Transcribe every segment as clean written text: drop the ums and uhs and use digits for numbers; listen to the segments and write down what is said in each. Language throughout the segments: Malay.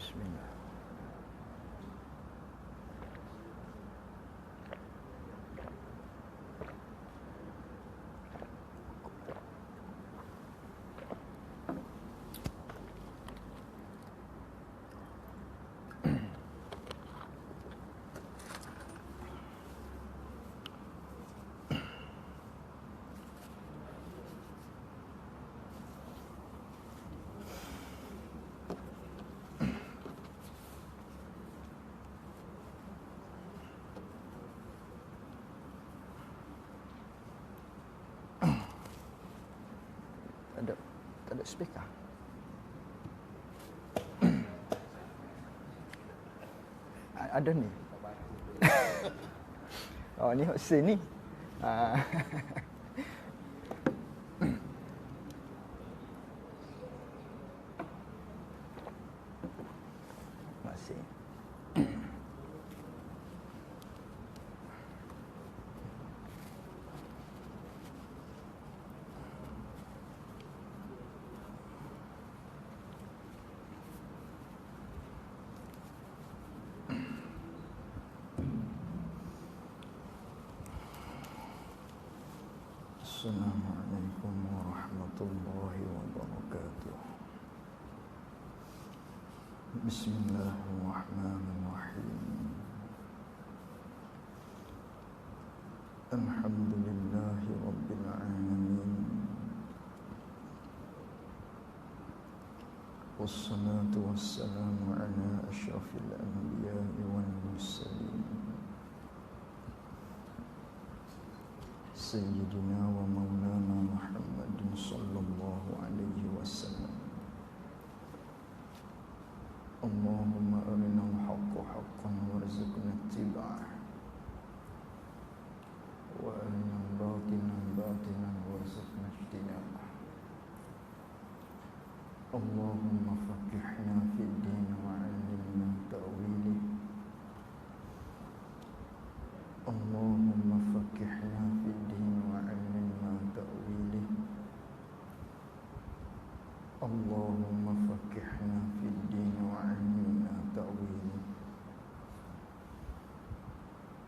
Bismillah. Tak ada speaker. Ada ni. Oh, ni Hussein ni. Masih. Assalamualaikum warahmatullahi wabarakatuh. Bismillahirrahmanirrahim. Alhamdulillahi rabbil alamin. Wassalatu wassalamu ala asyrafil anbiya'i wal mursalin. Sayyidina wa maulana Muhammadin sallallahu alaihi wasallam. Allahumma arina al-haqqa haqqan warzuqna ittiba'ah wa arina al-batina batinan warzuqna ijtinabah. Allahumma faqihna fid din wa 'allimna ta'wilih. Allahumma faqihna fid din wa 'allimna ta'wilih. Allahumma faqihna fid din wa 'allimna ta'wilih.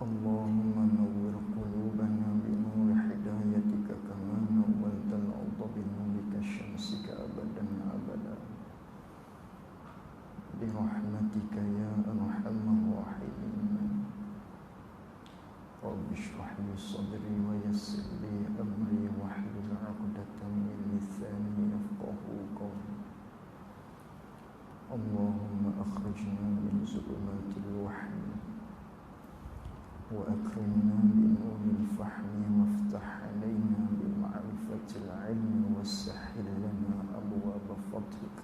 Allahumma nawwir qulubana bi nuri hidayatika kama nawwaltal arda bi nurika syamsika abadan abada. Bi rahmatika ya arhamar rahimin. Rabbi shrah li sadri wa yassir li amri wahlul 'uqdatam min lisani yafqahu qawli. Allahumma akhrijna min zulumatil wahmi wa akrimna bi nuril fahmi waftah 'alaina bi ma'rifatil 'ilmi wassahhil lana abwaaba fadlik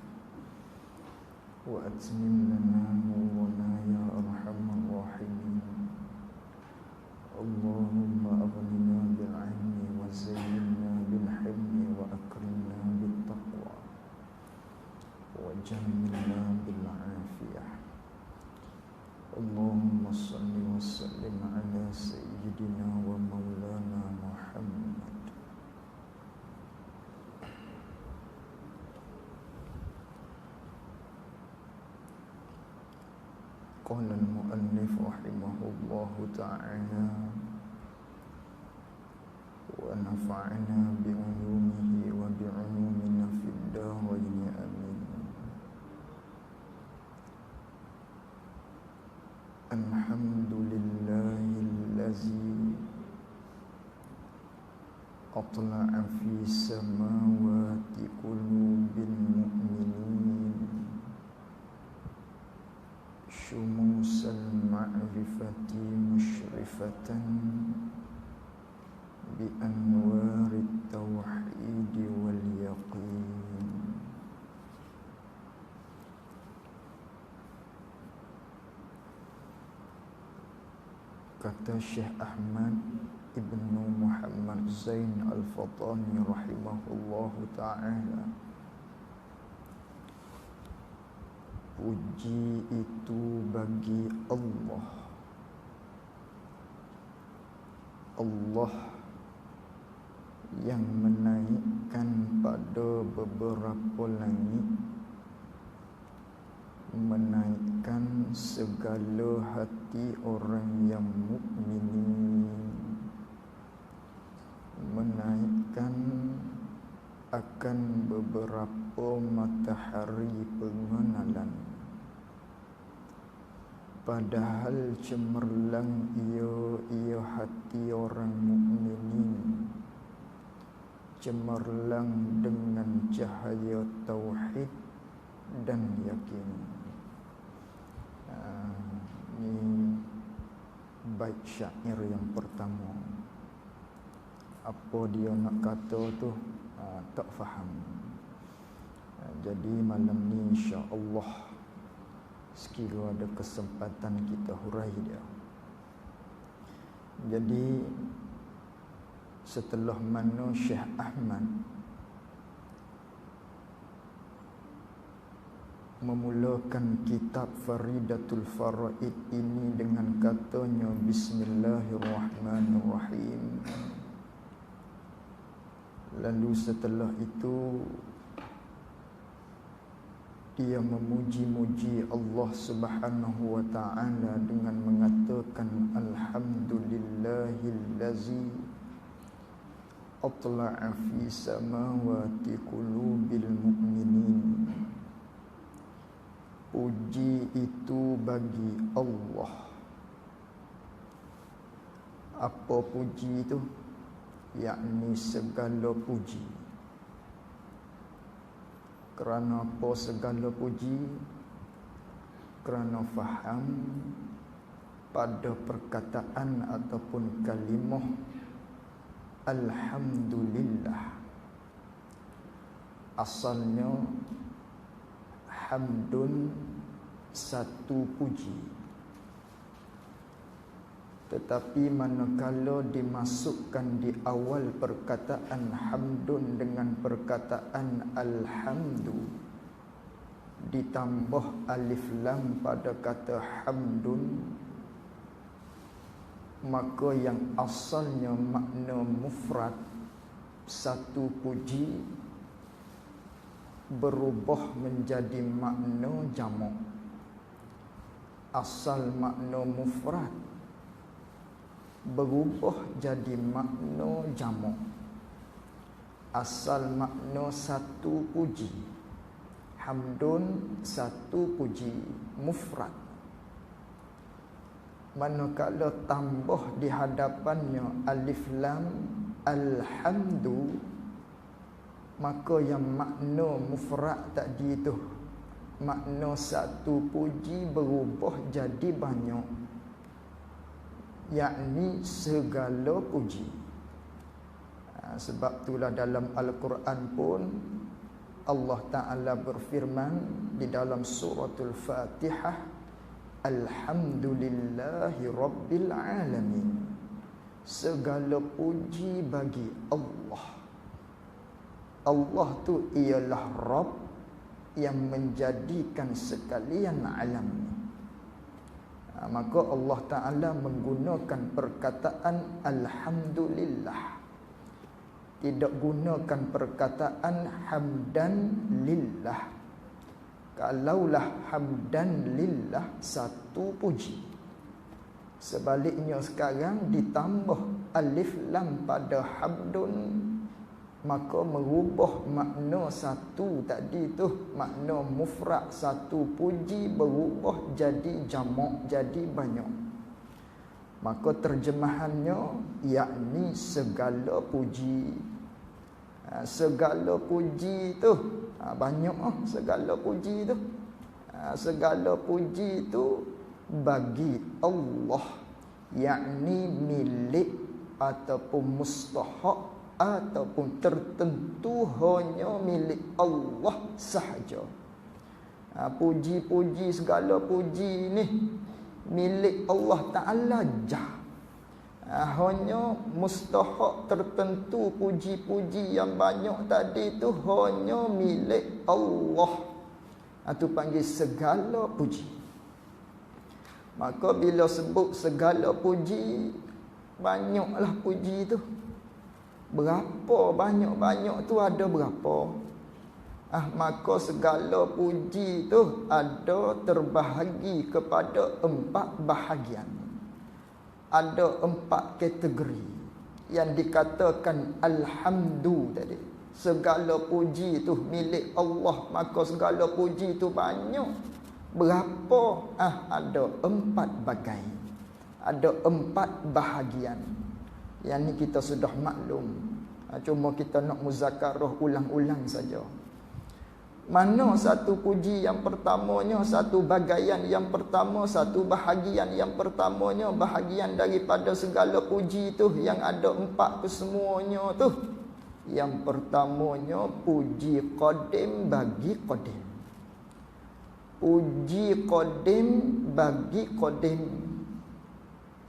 wa atmim lana nurana ya arhamar rahimin. Allahumma aghnina bil 'ilmi wa zayyinna bil hilmi wa akrimna bit taqwa wa jammilna bil 'afiyah. Allahumma salli wa sallim ala sayyidina wa maulana Muhammad. Qala al-mu'allif rahimahullahu ta'ala wa nafa'ana bi'ulumihi wa bi'ulumina fid darain amin. Alhamdulillahillazi atla'a fi samawati qulubil mu'minin syumusal ma'rifati musyrifatan bi anwarit tauhid wal yaqin. Kata Syekh Ahmad Ibnu Muhammad Zain Al-Fatani rahimahullahu ta'ala, puji itu bagi Allah. Allah yang menaikkan pada beberapa langit menaikkan segala hati orang yang mukminin, menaikkan akan beberapa matahari pengenalan, padahal cemerlang ia hati orang mukminin, cemerlang dengan cahaya tauhid dan yakin. Ini bait syair yang pertama. Apa dia nak kata tu tak faham. Jadi malam ni insya-Allah sekiranya ada kesempatan kita hurai dia. Jadi setelah mana Syekh Ahmad memulakan kitab Faridatul Faraid ini dengan katanya Bismillahirrahmanirrahim. Lalu setelah itu dia memuji-muji Allah Subhanahu wa taala dengan mengatakan alhamdulillahillazi atla'a fi samawati qulubil mu'minin. Puji itu bagi Allah. Apa puji itu? Yakni segala puji. Kerana apa segala puji? Kerana faham pada perkataan ataupun kalimah alhamdulillah, asalnya hamdun satu puji, tetapi manakala dimasukkan di awal perkataan hamdun dengan perkataan alhamdu, ditambah alif lam pada kata hamdun, maka yang asalnya makna mufrad satu puji berubah menjadi makna jamak. Asal makna mufrad berubah jadi makna jamak. Asal makna satu puji, hamdun satu puji mufrad, manakala tambah di hadapannya alif lam alhamdu, maka yang makna mufrad tadi itu, makna satu puji berubah jadi banyak, yakni segala puji. Sebab itulah dalam Al-Quran pun Allah Ta'ala berfirman di dalam suratul Fatihah, alhamdulillahi rabbil alamin. Segala puji bagi Allah. Allah tu ialah Rabb yang menjadikan sekalian alam ni. Maka Allah Ta'ala menggunakan perkataan alhamdulillah, tidak gunakan perkataan hamdan lillah. Kalaulah hamdan lillah satu puji, sebaliknya sekarang ditambah alif lam pada hamdun, maka merubah makna satu tadi tu, makna mufrad satu puji berubah jadi jamak, jadi banyak. Maka terjemahannya yakni segala puji. Segala puji tu banyak segala puji tu. Segala puji tu bagi Allah, yakni milik ataupun mustahak ataupun tertentu hanya milik Allah sahaja. Puji-puji, segala puji ni milik Allah Ta'ala jah. Hanya mustahak tertentu puji-puji yang banyak tadi tu hanya milik Allah. Itu panggil segala puji. Maka bila sebut segala puji, banyaklah puji tu. Berapa banyak-banyak tu ada berapa? Maka segala puji tu ada terbahagi kepada 4 bahagian. Ada 4 kategori yang dikatakan alhamdu tadi. Segala puji tu milik Allah, maka segala puji tu banyak. Berapa? Ada 4 bagai. Ada 4 bahagian. Yang ni kita sudah maklum. Cuma kita nak muzakarah ulang-ulang saja. Mana satu puji yang pertamanya, satu bagaian yang pertama, satu bahagian yang pertamanya, bahagian daripada segala puji tu yang ada 4 kesemuanya tu. Yang pertamanya puji qadim bagi qadim. Puji qadim bagi qadim,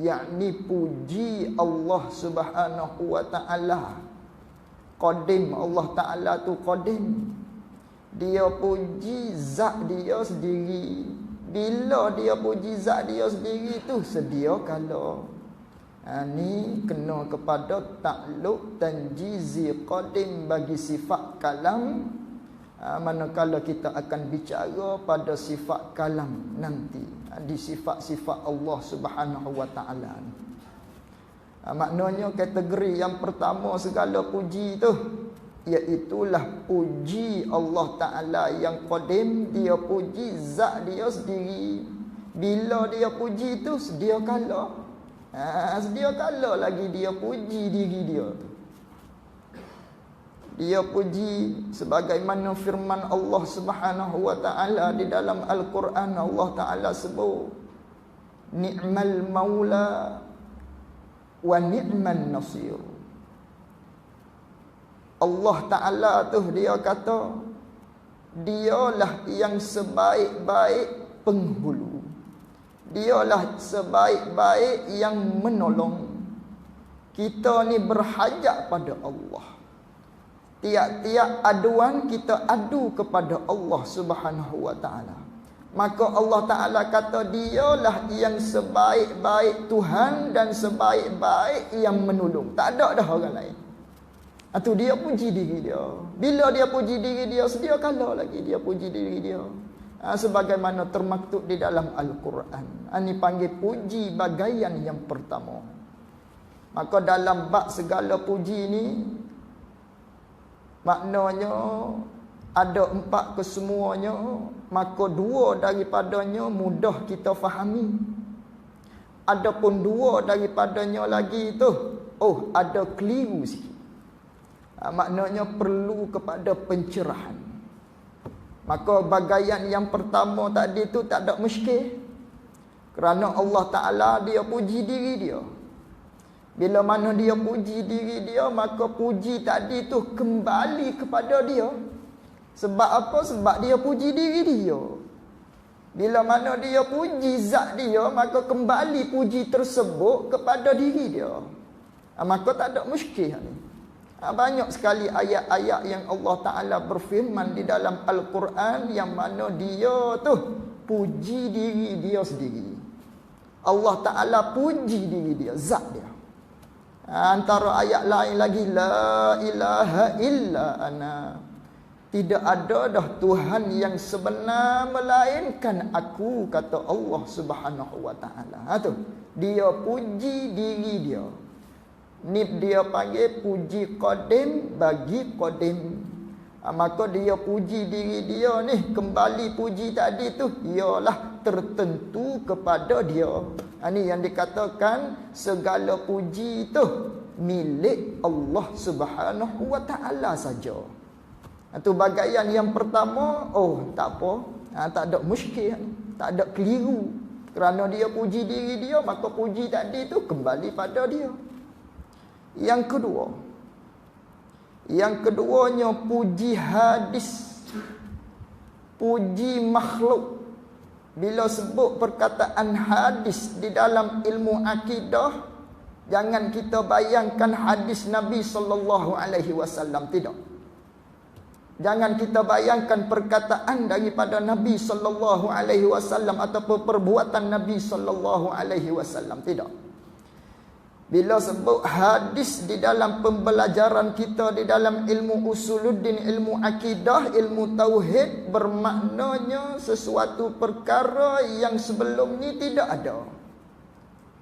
yakni puji Allah Subhanahu wa taala. Qadim, Allah Taala tu qadim. Dia puji zat dia sendiri. Bila dia puji zat dia sendiri tu sedia kala. Ni kena kepada takluk tanjizi qadim bagi sifat kalam. Manakala kita akan bicara pada sifat kalam nanti, di sifat-sifat Allah Subhanahu wa taala. Maknanya kategori yang pertama segala puji tu iaitulah puji Allah Ta'ala yang qadim. Dia puji zat dia sendiri. Bila dia puji tu sedia kala. Sedia kala lagi dia puji diri dia tu. Dia puji sebagaimana firman Allah Subhanahu wa taala di dalam Al-Quran. Allah Taala sebut ni'mal maula wa ni'man nasir. Allah Ta'ala tu dia kata dialah yang sebaik-baik penghulu. Dialah sebaik-baik yang menolong. Kita ni berhajat pada Allah. Tiap-tiap aduan kita adu kepada Allah Subhanahu wa taala. Maka Allah Ta'ala kata dialah yang sebaik-baik Tuhan dan sebaik-baik yang menolong. Tak ada dah orang lain. Itu dia puji diri dia. Bila dia puji diri dia, sedia kala lagi dia puji diri dia. Sebagaimana termaktub di dalam Al-Quran. Ini panggil puji bagaian yang pertama. Maka dalam bab segala puji ni, maknanya ada 4 kesemuanya. Maka 2 daripadanya mudah kita fahami. Adapun 2 daripadanya lagi tu, ada keliru sikit. Maknanya perlu kepada pencerahan. Maka bagaian yang pertama tadi tu tak ada muskil. Kerana Allah Ta'ala dia puji diri dia. Bila mana dia puji diri dia, maka puji tadi tu kembali kepada dia. Sebab apa? Sebab dia puji diri dia. Bila mana dia puji zat dia, maka kembali puji tersebut kepada diri dia. Maka tak ada muskil ni. Banyak sekali ayat-ayat yang Allah Ta'ala berfirman di dalam Al-Quran yang mana dia tu puji diri dia sendiri. Allah Ta'ala puji diri dia, zat dia. Antara ayat lain lagi, la ilaha illa ana. Tidak ada dah Tuhan yang sebenar melainkan aku, kata Allah Subhanahu wa taala. Tu dia puji diri dia. Ni dia panggil puji qadim bagi qadim. Maka dia puji diri dia ni, kembali puji tadi tu ialah tertentu kepada dia. Ini yang dikatakan segala puji tu milik Allah Subhanahu wa taala saja. Itu bagaian yang pertama. Tak apa, tak ada muskil, tak ada keliru. Kerana dia puji diri dia, maka puji tadi tu kembali pada dia. Yang keduanya puji hadis, puji makhluk. Bila sebut perkataan hadis di dalam ilmu akidah, jangan kita bayangkan hadis Nabi sallallahu alaihi wasallam, tidak. Jangan kita bayangkan perkataan daripada Nabi sallallahu alaihi wasallam ataupun perbuatan Nabi sallallahu alaihi wasallam, tidak. Bila sebut hadis di dalam pembelajaran kita di dalam ilmu usuluddin, ilmu akidah, ilmu tauhid, bermaknanya sesuatu perkara yang sebelum ni tidak ada.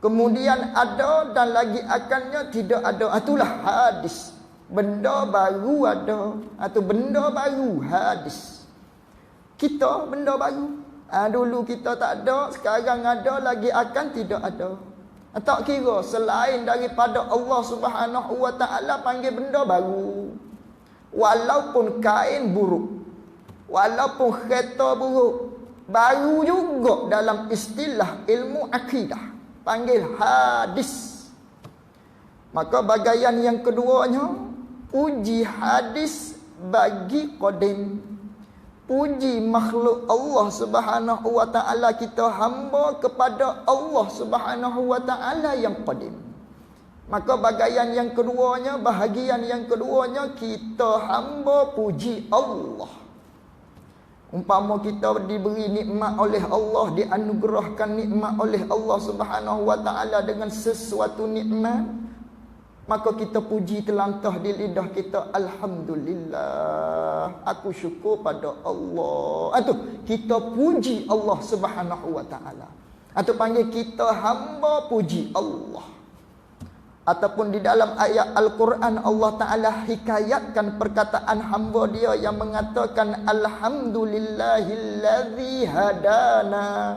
Kemudian ada dan lagi akannya tidak ada. Itulah hadis. Benda baru ada atau benda baru hadis. Kita benda baru. Dulu kita tak ada, sekarang ada, lagi akan tidak ada. Tak kira selain daripada Allah Subhanahu wa taala panggil benda baru. Walaupun kain buruk, walaupun kereta buruk, baru juga dalam istilah ilmu akidah, panggil hadis. Maka bahagian yang keduanya, puji hadis bagi qadim. Puji makhluk Allah Subhanahu wa taala, kita hamba kepada Allah Subhanahu wa taala yang qadim. Maka bahagian yang keduanya, kita hamba puji Allah. Umpama kita diberi nikmat oleh Allah, dianugerahkan nikmat oleh Allah Subhanahu wa taala dengan sesuatu nikmat, maka kita puji terlantah di lidah kita, alhamdulillah, aku syukur pada Allah. Atau kita puji Allah Subhanahu wa taala. Atau panggil kita hamba puji Allah. Ataupun di dalam ayat Al-Quran Allah Taala hikayatkan perkataan hamba dia yang mengatakan alhamdulillahillazi hadana.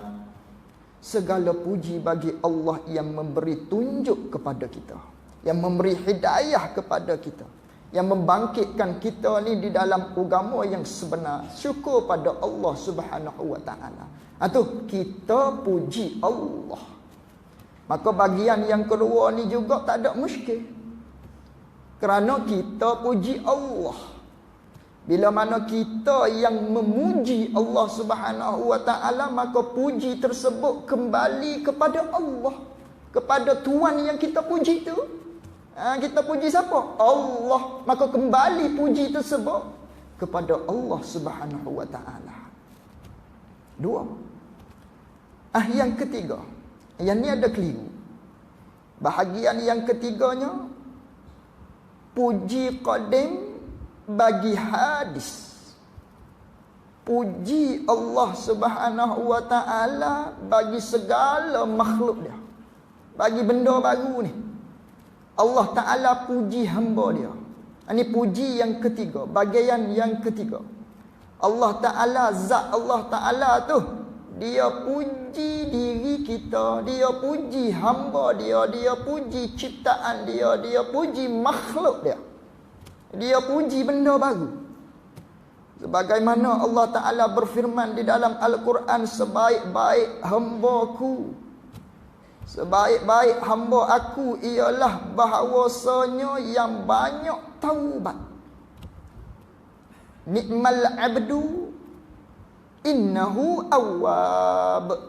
Segala puji bagi Allah yang memberi tunjuk kepada kita, yang memberi hidayah kepada kita, yang membangkitkan kita ni di dalam agama yang sebenar. Syukur pada Allah Subhanahu wa taala. Atau kita puji Allah. Maka bahagian yang kedua ni juga tak ada muskil. Kerana kita puji Allah. Bila mana kita yang memuji Allah Subhanahu wa taala, maka puji tersebut kembali kepada Allah, kepada Tuhan yang kita puji tu. Kita puji siapa? Allah. Maka kembali puji tersebut kepada Allah Subhanahu wa taala. Dua. Yang ketiga, yang ni ada keliru. Bahagian yang ketiganya, puji qadim bagi hadis. Puji Allah Subhanahu wa taala bagi segala makhluk dia. Bagi benda baru ni, Allah Ta'ala puji hamba dia. Ini puji yang ketiga, bahagian yang ketiga. Allah Ta'ala, zat Allah Ta'ala tu, dia puji diri kita, dia puji hamba dia, dia puji ciptaan dia, dia puji makhluk dia, dia puji benda baru. Sebagaimana Allah Ta'ala berfirman di dalam Al-Quran, sebaik-baik hambaku, sebaik-baik hamba aku ialah bahawasanya yang banyak taubat. Ni'mal abdu innahu awwab.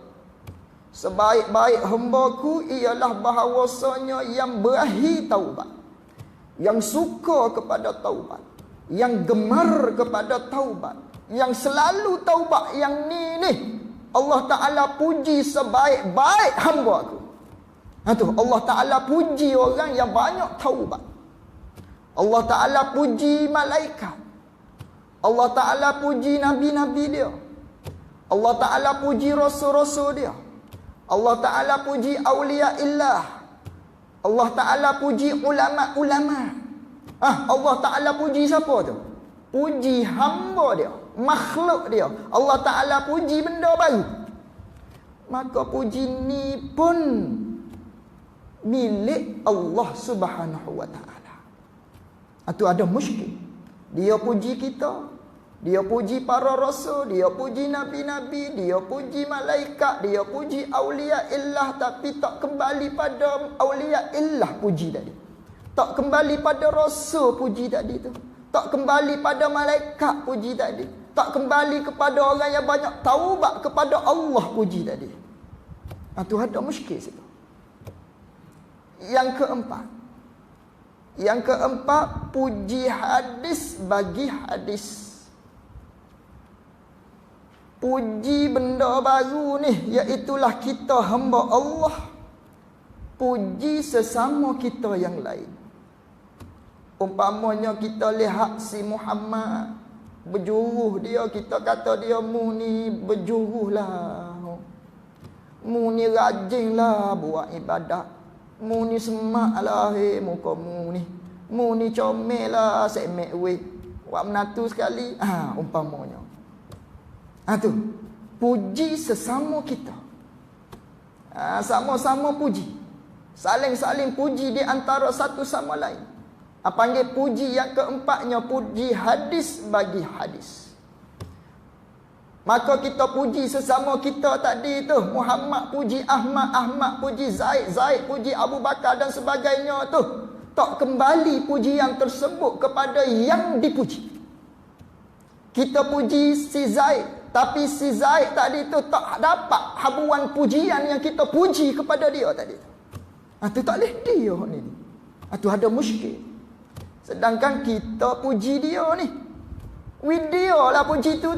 Sebaik-baik hambaku ialah bahawasanya yang berakhir taubat, yang suka kepada taubat, yang gemar kepada taubat, yang selalu taubat. Yang ni Allah Ta'ala puji sebaik-baik hamba aku. Allah Ta'ala puji orang yang banyak taubat. Allah Ta'ala puji malaikat. Allah Ta'ala puji nabi-nabi dia. Allah Ta'ala puji rasul-rasul dia. Allah Ta'ala puji awliya illah. Allah Ta'ala puji ulama-ulama. Allah Ta'ala puji siapa tu? Puji hamba dia, makhluk dia. Allah Ta'ala puji benda baru. Maka puji ni pun milik Allah Subhanahu wa taala. Itu ada muskil. Dia puji kita, dia puji para rasul, dia puji nabi-nabi, dia puji malaikat, dia puji aulia illah, tapi tak kembali pada aulia illah puji tadi. Tak kembali pada rasul puji tadi tu. Tak kembali pada malaikat puji tadi. Tak kembali kepada orang yang banyak taubat kepada Allah puji tadi. Itu ada muskil situ. Yang keempat, puji hadis bagi hadis. Puji benda baru ni, iaitulah kita hamba Allah. puji sesama kita yang lain. Umpamanya kita lihat si Muhammad berjuruh dia, kita kata dia mu ni berjuruh lah, mu ni rajin lah buat ibadat, mu ni semak lah muka mu ni comel lah semek weh, buat menatu sekali. Umpamanya tu puji sesama kita. Sama-sama puji, saling-saling puji di antara satu sama lain. Panggil puji yang keempatnya, puji hadis bagi hadis. Maka kita puji sesama kita tadi tu. Muhammad puji Ahmad, Ahmad puji Zaid, Zaid puji Abu Bakar dan sebagainya tu. Tak kembali pujian tersebut kepada yang dipuji. Kita puji si Zaid, tapi si Zaid tadi tu tak dapat habuan pujian yang kita puji kepada dia tadi. Tu tak boleh dia ni. Tu ada muskil. Sedangkan kita puji dia ni, video lah puji tu.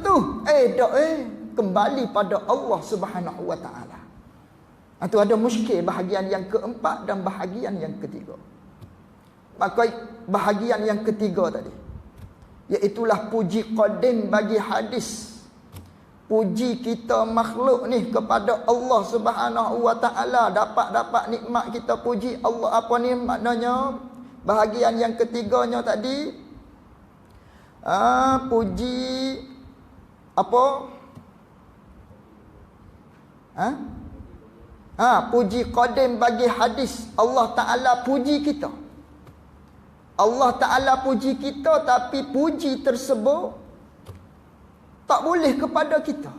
Kembali pada Allah Subhanahu Wa Taala. Tu ada muskil bahagian yang keempat dan bahagian yang ketiga. Maka bahagian yang ketiga tadi, iaitulah puji qadim bagi hadis. Puji kita makhluk ni kepada Allah Subhanahu Wa Taala, dapat nikmat kita puji Allah. Apa ni maknanya? Bahagian yang ketiganya tadi, puji apa? Puji qadim bagi hadis. Allah Ta'ala puji kita. Allah Ta'ala puji kita, tapi puji tersebut tak boleh kepada kita,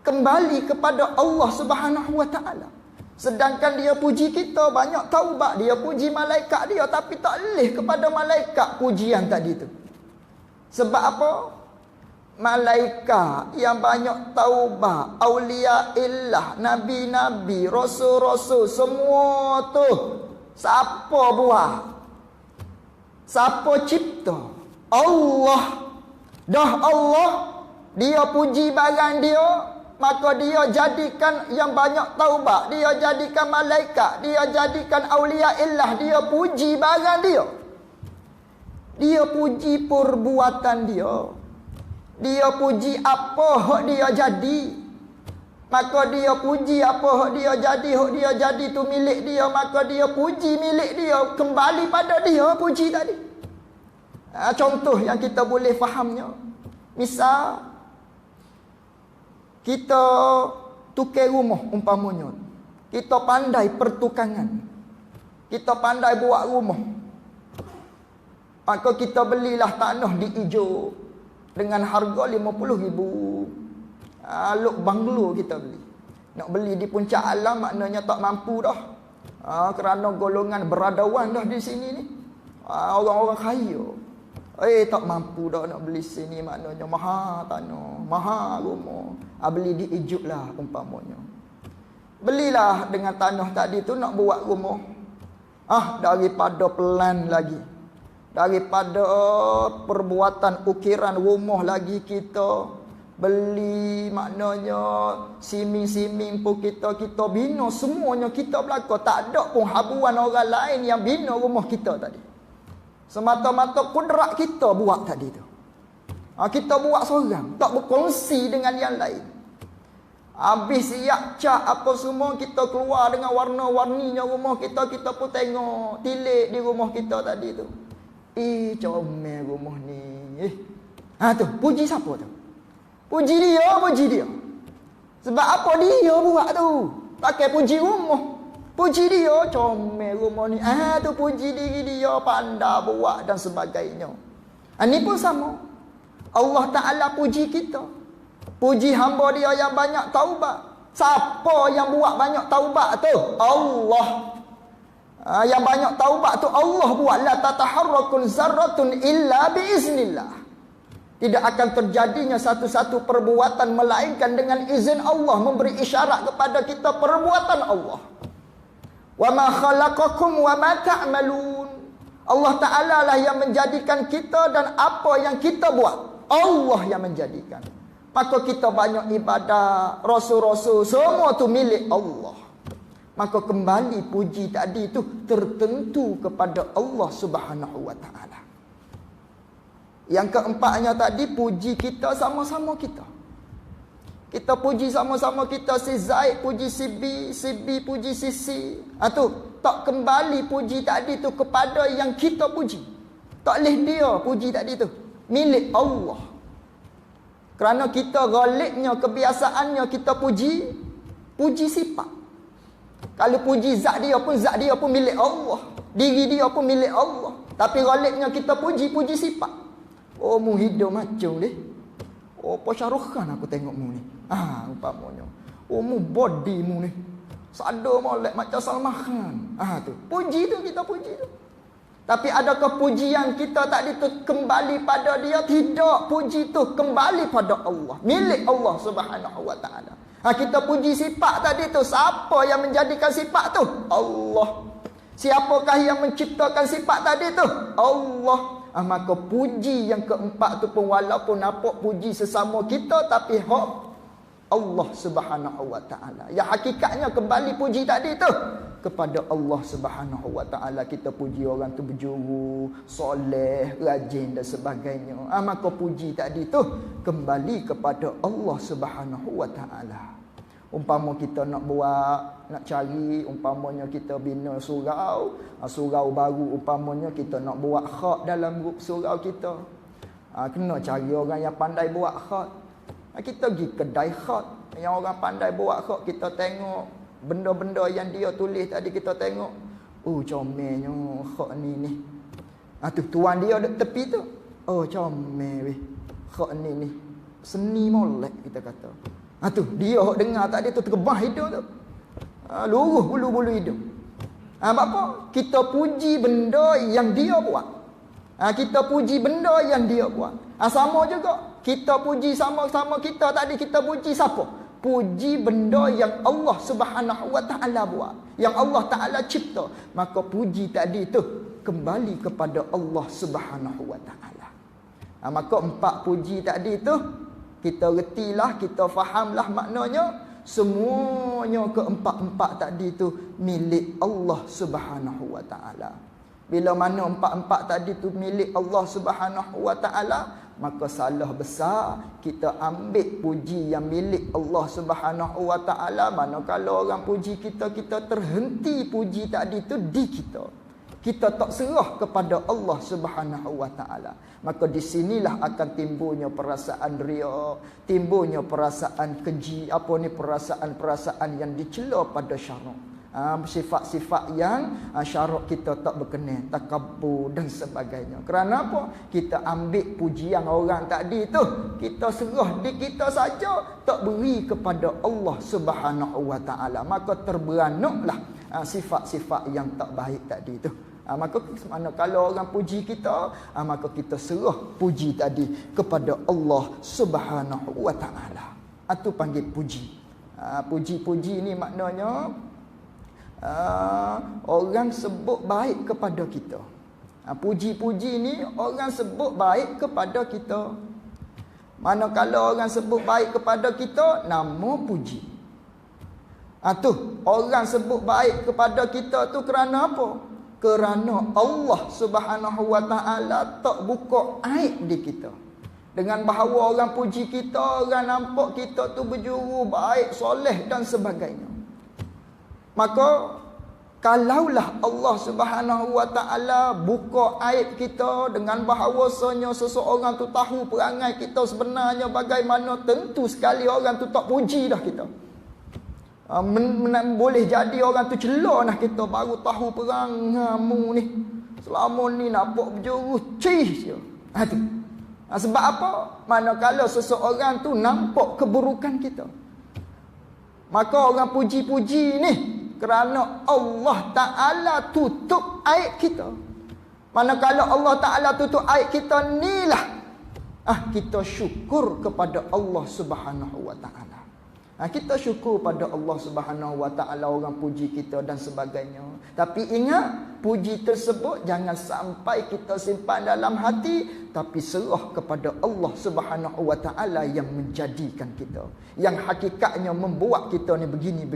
kembali kepada Allah Subhanahu Wa Ta'ala. Sedangkan dia puji kita banyak taubat, dia puji malaikat dia, tapi tak boleh kepada malaikat pujian tadi tu. Sebab apa? Malaikat yang banyak taubat, aulia illah, nabi-nabi, rasul-rasul, semua tu siapa buat? Siapa cipta? Allah. Dah Allah, dia puji barang dia, maka dia jadikan yang banyak taubat, dia jadikan malaikat, dia jadikan aulia illah, dia puji barang dia. Dia puji perbuatan dia. Dia puji apa hak dia jadi. Maka dia puji apa hak dia jadi tu milik dia, maka dia puji milik dia, kembali pada dia puji tadi. Contoh yang kita boleh fahamnya, misal kita tukar rumah umpamanya. Kita pandai pertukangan, kita pandai buat rumah, maka kita belilah tanah di Ijo dengan harga 50,000. Luk banglo kita beli. Nak beli di puncak alam maknanya tak mampu dah. Kerana golongan beradawan dah di sini ni. Orang-orang kaya. Tak mampu dah nak beli sini, maknanya mahal tanah, mahal rumah. Beli di Ijuk lah umpamanya. Belilah dengan tanah tadi tu nak buat rumah. Daripada pelan lagi, daripada perbuatan ukiran rumah lagi, kita beli maknanya siming-siming pun kita bina semuanya, kita belaka. Tak ada pun habuan orang lain yang bina rumah kita tadi. Semata-mata kudrat kita buat tadi tu. Kita buat seorang, tak berkongsi dengan yang lain. Habis siap cat apa semua, kita keluar dengan warna-warninya rumah kita. Kita pun tengok tilik di rumah kita tadi tu. Comel rumah ni. Tu puji siapa tu? Puji dia. Sebab apa dia buat tu? Pakai puji rumah. Puji dia, comel rumah ni. Tu puji diri dia, pandai buat dan sebagainya. Ini pun sama. Allah Ta'ala puji kita. Puji hamba dia yang banyak taubat. Siapa yang buat banyak taubat tu? Allah. Yang banyak taubat tu Allah buat. La tataharrakun zarratun illa biiznillah. Tidak akan terjadinya satu-satu perbuatan melainkan dengan izin Allah, memberi isyarat kepada kita perbuatan Allah. Wa ma khalaqakum wa ma ta'malun. Allah Ta'ala lah yang menjadikan kita dan apa yang kita buat. Allah yang menjadikan. Maka kita banyak ibadah, rasul-rasul, semua tu milik Allah. Maka kembali puji tadi itu tertentu kepada Allah Subhanahu wa taala. Yang keempatnya tadi, puji kita sama-sama kita. Kita puji sama-sama kita, si Zaid puji si B, si B puji si C. Tak kembali puji tadi tu kepada yang kita puji. Tak boleh dia puji tadi tu. Milik Allah. Kerana kita ghalibnya, kebiasaannya kita puji sifat. Kalau puji zat dia pun milik Allah. Diri dia pun milik Allah. Tapi ghalibnya kita puji sifat. Oh, mu hidup macam ni. Oh, Pak Syahrukh Khan aku tengok mu ni. Umpamanya. Oh, mu body mu ni. Sada molek macam Salman Khan. Tu. Puji tu kita puji tu. Tapi adakah pujian kita tadi tu kembali pada dia? Tidak. Puji tu kembali pada Allah. Milik Allah Subhanahu wa taala. Kita puji sifat tadi tu. Siapa yang menjadikan sifat tu? Allah. Siapakah yang menciptakan sifat tadi tu? Allah. Maka puji yang keempat tu pun walaupun nampak puji sesama kita, tapi hak Allah Subhanahu wa taala. Yang hakikatnya kembali puji tadi tu kepada Allah Subhanahu wa taala. Kita puji orang tu berjuru, soleh, rajin dan sebagainya. Maka puji tadi tu kembali kepada Allah Subhanahu wa taala. Umpama kita nak cari, umpamanya kita bina surau baru, umpamanya kita nak buat khat dalam grup surau kita. Kena cari orang yang pandai buat khat. Kita pergi kedai khat, yang orang pandai buat khat, kita tengok benda-benda yang dia tulis tadi, kita tengok. Comelnya khat ni. Tuan dia duduk tepi tu. Comel weh. Khat ni. Seni molek kita kata. Dia dengar tadi tu terkebah hidung tu. Luruh bulu-bulu hidung. Apa? Kita puji benda yang dia buat. Kita puji benda yang dia buat. Sama juga. Kita puji sama-sama kita tadi, kita puji siapa? Puji benda yang Allah Subhanahu wa taala buat. Yang Allah taala cipta. Maka puji tadi tu kembali kepada Allah Subhanahu wa taala. Maka empat puji tadi tu kita retilah, kita fahamlah maknanya. Semuanya keempat-empat tadi tu milik Allah Subhanahu wa taala. Bila mana empat-empat tadi tu milik Allah Subhanahu wa taala, maka salah besar kita ambil puji yang milik Allah Subhanahu wa taala. Manakala orang puji kita, kita terhenti puji tadi tu di kita. Kita tak serah kepada Allah Subhanahu wa taala. Maka di sinilah akan timbulnya perasaan riya, timbulnya perasaan keji, perasaan-perasaan yang dicela pada syarak. Sifat-sifat yang syarak kita tak berkenan, takabur dan sebagainya. Kerana apa? Kita ambil pujian orang tadi tu, kita serah di kita saja, tak beri kepada Allah Subhanahu wa taala. Maka terberanaklah sifat-sifat yang tak baik tadi tu. Maka mana kalau orang puji kita, maka kita serah puji tadi kepada Allah Subhanahu wa taala. Itu panggil puji. Puji-puji ni maknanya orang sebut baik kepada kita. Puji-puji ni orang sebut baik kepada kita. Manakala orang sebut baik kepada kita, nama puji. Orang sebut baik kepada kita tu kerana apa? Kerana Allah Subhanahu wa taala tak buka aib di kita. Dengan bahawa orang puji kita, orang nampak kita tu berjuru baik, soleh dan sebagainya. Maka kalaulah Allah Subhanahu wa taala buka aib kita dengan bahawasanya seseorang tu tahu perangai kita sebenarnya bagaimana, tentu sekali orang tu tak puji dah kita. Boleh jadi orang tu celah nah kita, baru tahu perangamu ni. Selama ni nampak berjuru cih je. Sebab apa? Manakala seseorang tu nampak keburukan kita, maka orang puji-puji ni kerana Allah Ta'ala tutup aib kita. Manakala Allah Ta'ala tutup aib kita nilah kita syukur kepada Allah Subhanahu wa taala. Kita syukur pada Allah Subhanahu wa taala, orang puji kita dan sebagainya. Tapi ingat, puji tersebut jangan sampai kita simpan dalam hati, tapi serah kepada Allah Subhanahu wa taala yang menjadikan kita. Yang hakikatnya membuat kita ni begini.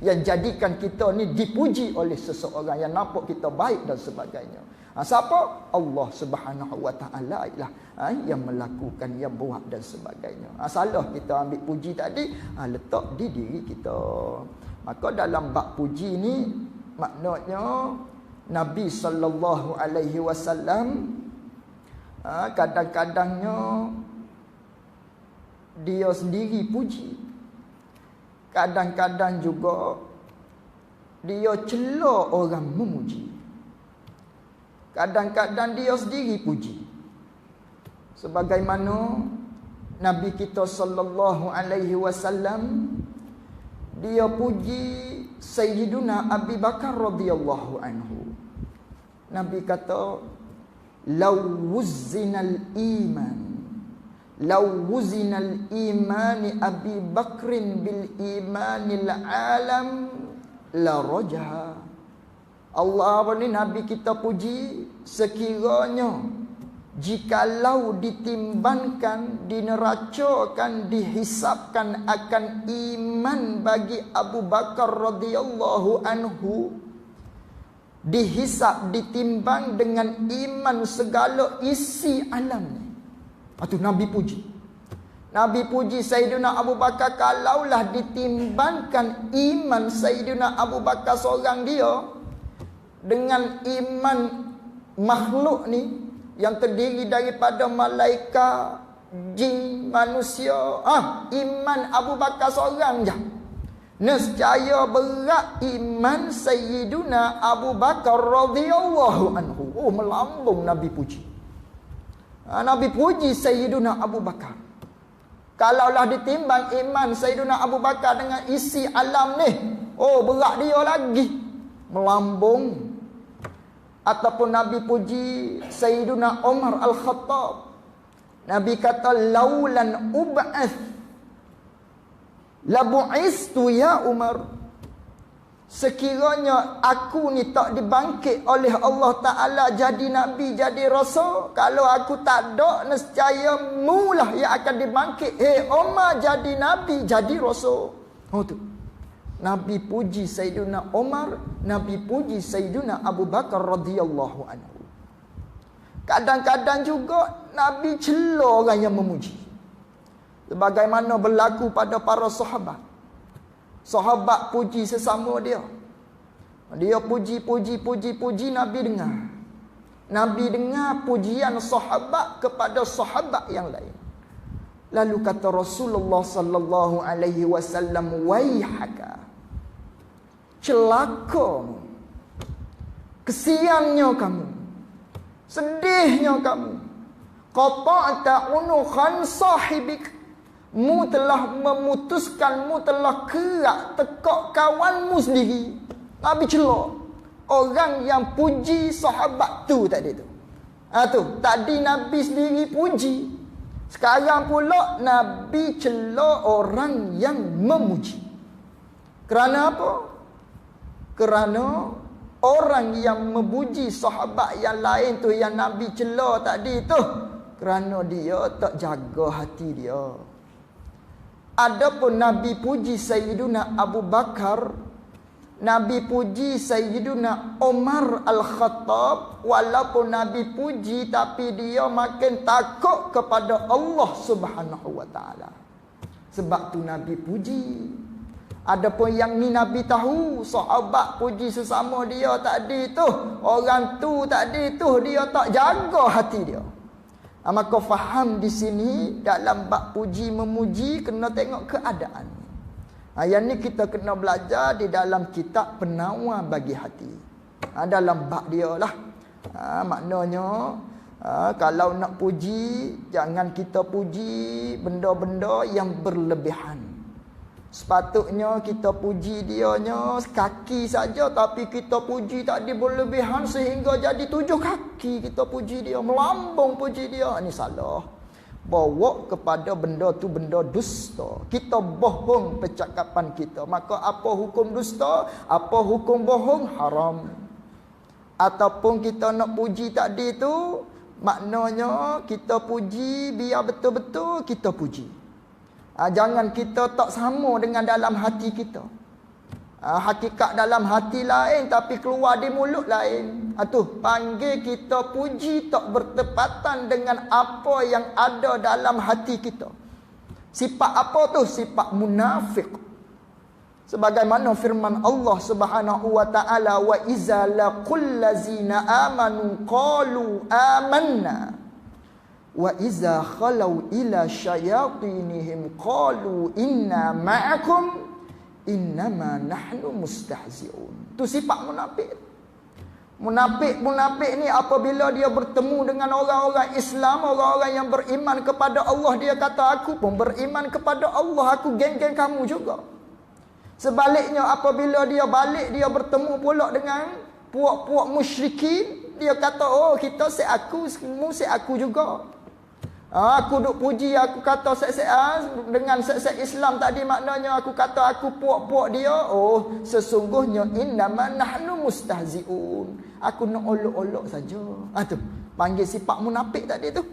Yang jadikan kita ni dipuji oleh seseorang yang nampak kita baik dan sebagainya. Siapa? Allah Subhanahu wa taala ialah yang melakukan, yang buat dan sebagainya. Salah kita ambil puji tadi, letak di diri kita. Maka dalam bab puji ni maknanya Nabi sallallahu alaihi wasallam kadang-kadangnya dia sendiri puji. Kadang-kadang juga dia cela orang memuji. Kadang-kadang dia sendiri puji. Sebagaimana Nabi kita sallallahu alaihi wasallam dia puji Sayyiduna Abu Bakar radhiyallahu anhu. Nabi kata, "Law wuzinal iman, law wuzinal imani Abi Bakrin bil imanil alam la rajaha." Allah ni Nabi kita puji, sekiranya jikalau ditimbangkan, dineracakan, dihisapkan akan iman bagi Abu Bakar radhiyallahu anhu, dihisap, ditimbang dengan iman segala isi alam ni. Itu Nabi puji. Nabi puji Sayyidina Abu Bakar, kalaulah ditimbangkan iman Sayyidina Abu Bakar seorang dia dengan iman makhluk ni yang terdiri daripada malaikat, jin, manusia, iman Abu Bakar seorang je, nescaya berat iman Sayyiduna Abu Bakar radhiyallahu anhu. Melambung Nabi puji. Nabi puji Sayyiduna Abu Bakar. Kalaulah ditimbang iman Sayyiduna Abu Bakar dengan isi alam ni, berat dia lagi, melambung. Ataupun Nabi puji Sayyiduna Umar Al-Khattab. Nabi kata, "Laulan ub'ath la bu'istu ya Umar." Sekiranya aku ni tak dibangkit oleh Allah Ta'ala jadi Nabi, jadi Rasul, kalau aku tak ada, nescaya mulah yang akan dibangkit. Umar jadi Nabi, jadi Rasul. Tu Nabi puji Sayyiduna Umar, Nabi puji Sayyiduna Abu Bakar radhiyallahu anhu. Kadang-kadang juga Nabi cela orang yang memuji. Sebagaimana berlaku pada para sahabat. Sahabat puji sesama dia. Dia puji, Nabi dengar. Nabi dengar pujian sahabat kepada sahabat yang lain. Lalu kata Rasulullah sallallahu alaihi wasallam, "Waihaka, celakamu, kesiannya kamu, sedihnya kamu, qata'ta unukhan sahibik, mu telah memutuskan, mu telah kerak tekak kawanmu sendiri." Nabi celak orang yang puji sahabat tu tadi tu. Tadi Nabi sendiri puji, sekarang pula Nabi celak orang yang memuji. Kerana apa? Kerana orang yang memuji sahabat yang lain tu, yang Nabi cela tadi tu, kerana dia tak jaga hati dia. Adapun Nabi puji Sayyiduna Abu Bakar, Nabi puji Sayyiduna Umar Al-Khattab, walaupun Nabi puji tapi dia makin takut kepada Allah Subhanahu wa taala. Sebab tu Nabi puji. Adapun yang ni Nabi tahu, sahabat puji sesama dia tadi tu, orang tu tadi tu dia tak jaga hati dia. Maka faham di sini dalam bab puji memuji kena tengok keadaan. Yang ni kita kena belajar di dalam kitab Penawar Bagi Hati. Dalam bab dia lah. Maknanya kalau nak puji, jangan kita puji benda-benda yang berlebihan. Sepatutnya kita puji dianya kaki saja, tapi kita puji tak berlebihan sehingga jadi 7 kaki kita puji dia, melambung puji dia. Ini salah. bawa kepada benda tu benda dusta. Kita bohong percakapan kita. Maka apa hukum dusta? Apa hukum bohong? Haram. Ataupun kita nak puji tadi tu, maknanya kita puji biar betul-betul kita puji. Jangan kita tak sama dengan dalam hati kita. Hakikat dalam hati lain tapi keluar di mulut lain. Tu panggil kita puji tak bertepatan dengan apa yang ada dalam hati kita. Sifat apa tu? Sifat munafik. Sebagaimana firman Allah Subhanahu wa taala, wa iza laqul ladzina amanu qalu amanna wa iza khalau ila syayatinihim qalu inna ma'akum innama nahnu mustahzi'un. Tu sifat munafik. Munafik ni apabila dia bertemu dengan orang-orang Islam, orang-orang yang beriman kepada Allah, dia kata aku pun beriman kepada Allah, aku geng-geng kamu juga. Sebaliknya apabila dia balik, dia bertemu pula dengan puak-puak musyrikin, dia kata oh kita se aku, semua se aku juga. Aku duk puji, aku kata dengan set Islam tadi, maknanya aku kata aku puak-puak dia. Oh, sesungguhnya innama nahnu mustahzi'un. Aku nak olok-olok saja. Tu panggil sifat munafik tadi tu.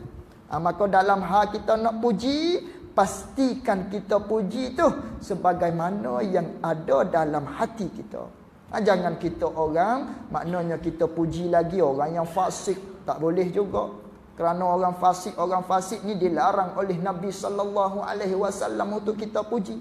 Maka dalam hal kita nak puji, pastikan kita puji tu sebagaimana yang ada dalam hati kita. Jangan kita orang, maknanya kita puji lagi orang yang fasik, tak boleh juga. Kerana orang fasik ni dilarang oleh Nabi sallallahu alaihi wasallam untuk kita puji.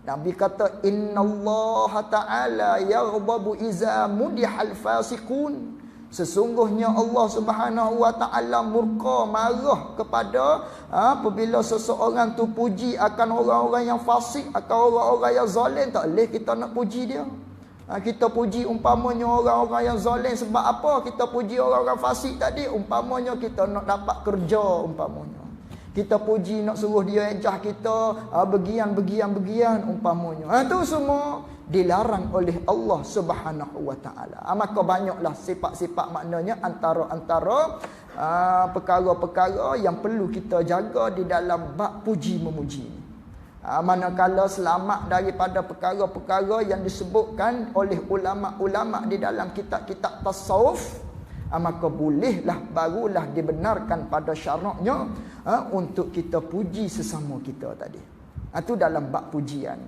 Nabi kata innallaha ta'ala yaghdabu iza mudihal fasiqun. Sesungguhnya Allah Subhanahu wa taala murka, marah kepada apabila seseorang tu puji akan orang-orang yang fasik, akan orang-orang yang zalim. Tak boleh kita nak puji dia. Kita puji umpamanya orang-orang yang zalim sebab apa? Kita puji orang-orang fasik tadi umpamanya kita nak dapat kerja umpamanya. Kita puji nak suruh dia ejah kita begian umpamanya. Itu semua dilarang oleh Allah Subhanahu wa taala. Maka banyaklah sifat-sifat, maknanya antara perkara-perkara yang perlu kita jaga di dalam bab puji memuji ini. Manakala selamat daripada perkara-perkara yang disebutkan oleh ulama-ulama di dalam kitab-kitab tasawuf, maka bolehlah, barulah dibenarkan pada syaraknya untuk kita puji sesama kita tadi. Itu dalam bab pujian.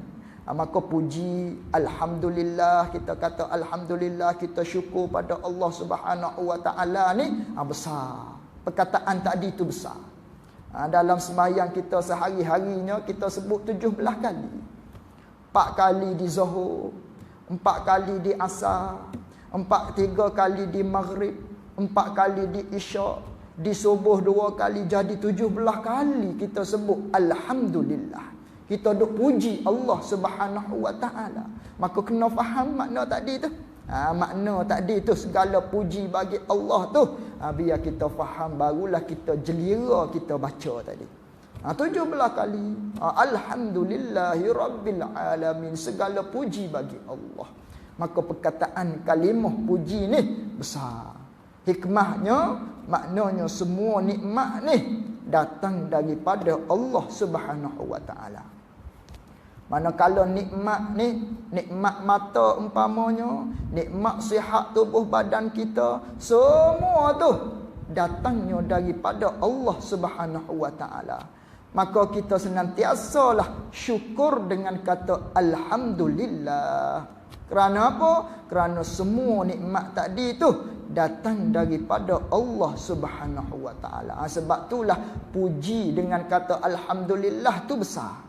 Maka puji, alhamdulillah, kita kata alhamdulillah, kita syukur pada Allah Subhanahu wa taala ni besar. Perkataan tadi itu besar. Dalam sembahyang kita sehari-harinya kita sebut 17 kali. 4 kali di Zuhur, 4 kali di Asar, 3 kali di Maghrib, 4 kali di Isyak, di Subuh 2 kali, jadi 17 kali kita sebut alhamdulillah. Kita duk puji Allah Subhanahu wa taala. Maka kena faham makna tadi tu. Makna tadi tu segala puji bagi Allah tu, biar kita faham, barulah kita jelira kita baca tadi. 17 kali alhamdulillahi rabbil alamin, segala puji bagi Allah. Maka perkataan kalimah puji ni besar. Hikmahnya, maknanya semua nikmat ni datang daripada Allah Subhanahu wa taala. Manakala nikmat ni, nikmat mata umpamanya, nikmat sihat tubuh badan kita, semua tu datangnya daripada Allah Subhanahu wa taala. Maka kita senantiasalah syukur dengan kata alhamdulillah. Kerana apa? Kerana semua nikmat tadi tu datang daripada Allah Subhanahu wa taala. Sebab itulah puji dengan kata alhamdulillah tu besar.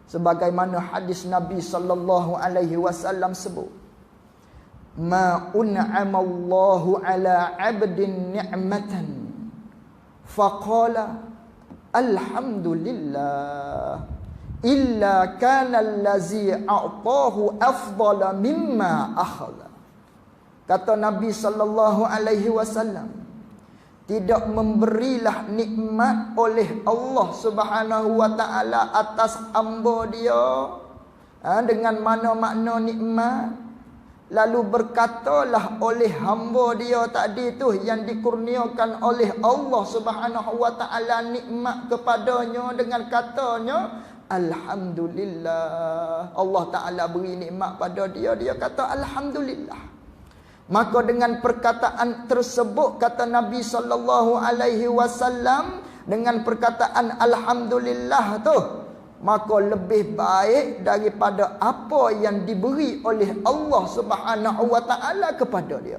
Sebagaimana hadis Nabi sallallahu alaihi wasallam sebut, ma un'amallahu ala 'abdin ni'matan faqala alhamdulillah illa kana allazi a'tahu afdala mimma akhadha. Kata Nabi sallallahu alaihi wasallam, tidak memberilah nikmat oleh Allah Subhanahu wa taala atas hamba dia dengan mana makna nikmat, Lalu berkatalah oleh hamba dia tadi tu yang dikurniakan oleh Allah Subhanahu wa taala nikmat kepadanya dengan katanya alhamdulillah. Allah taala beri nikmat pada dia, dia kata alhamdulillah. Maka dengan perkataan tersebut kata Nabi sallallahu alaihi wasallam, dengan perkataan alhamdulillah tu, maka lebih baik daripada apa yang diberi oleh Allah Subhanahu wa taala kepada dia.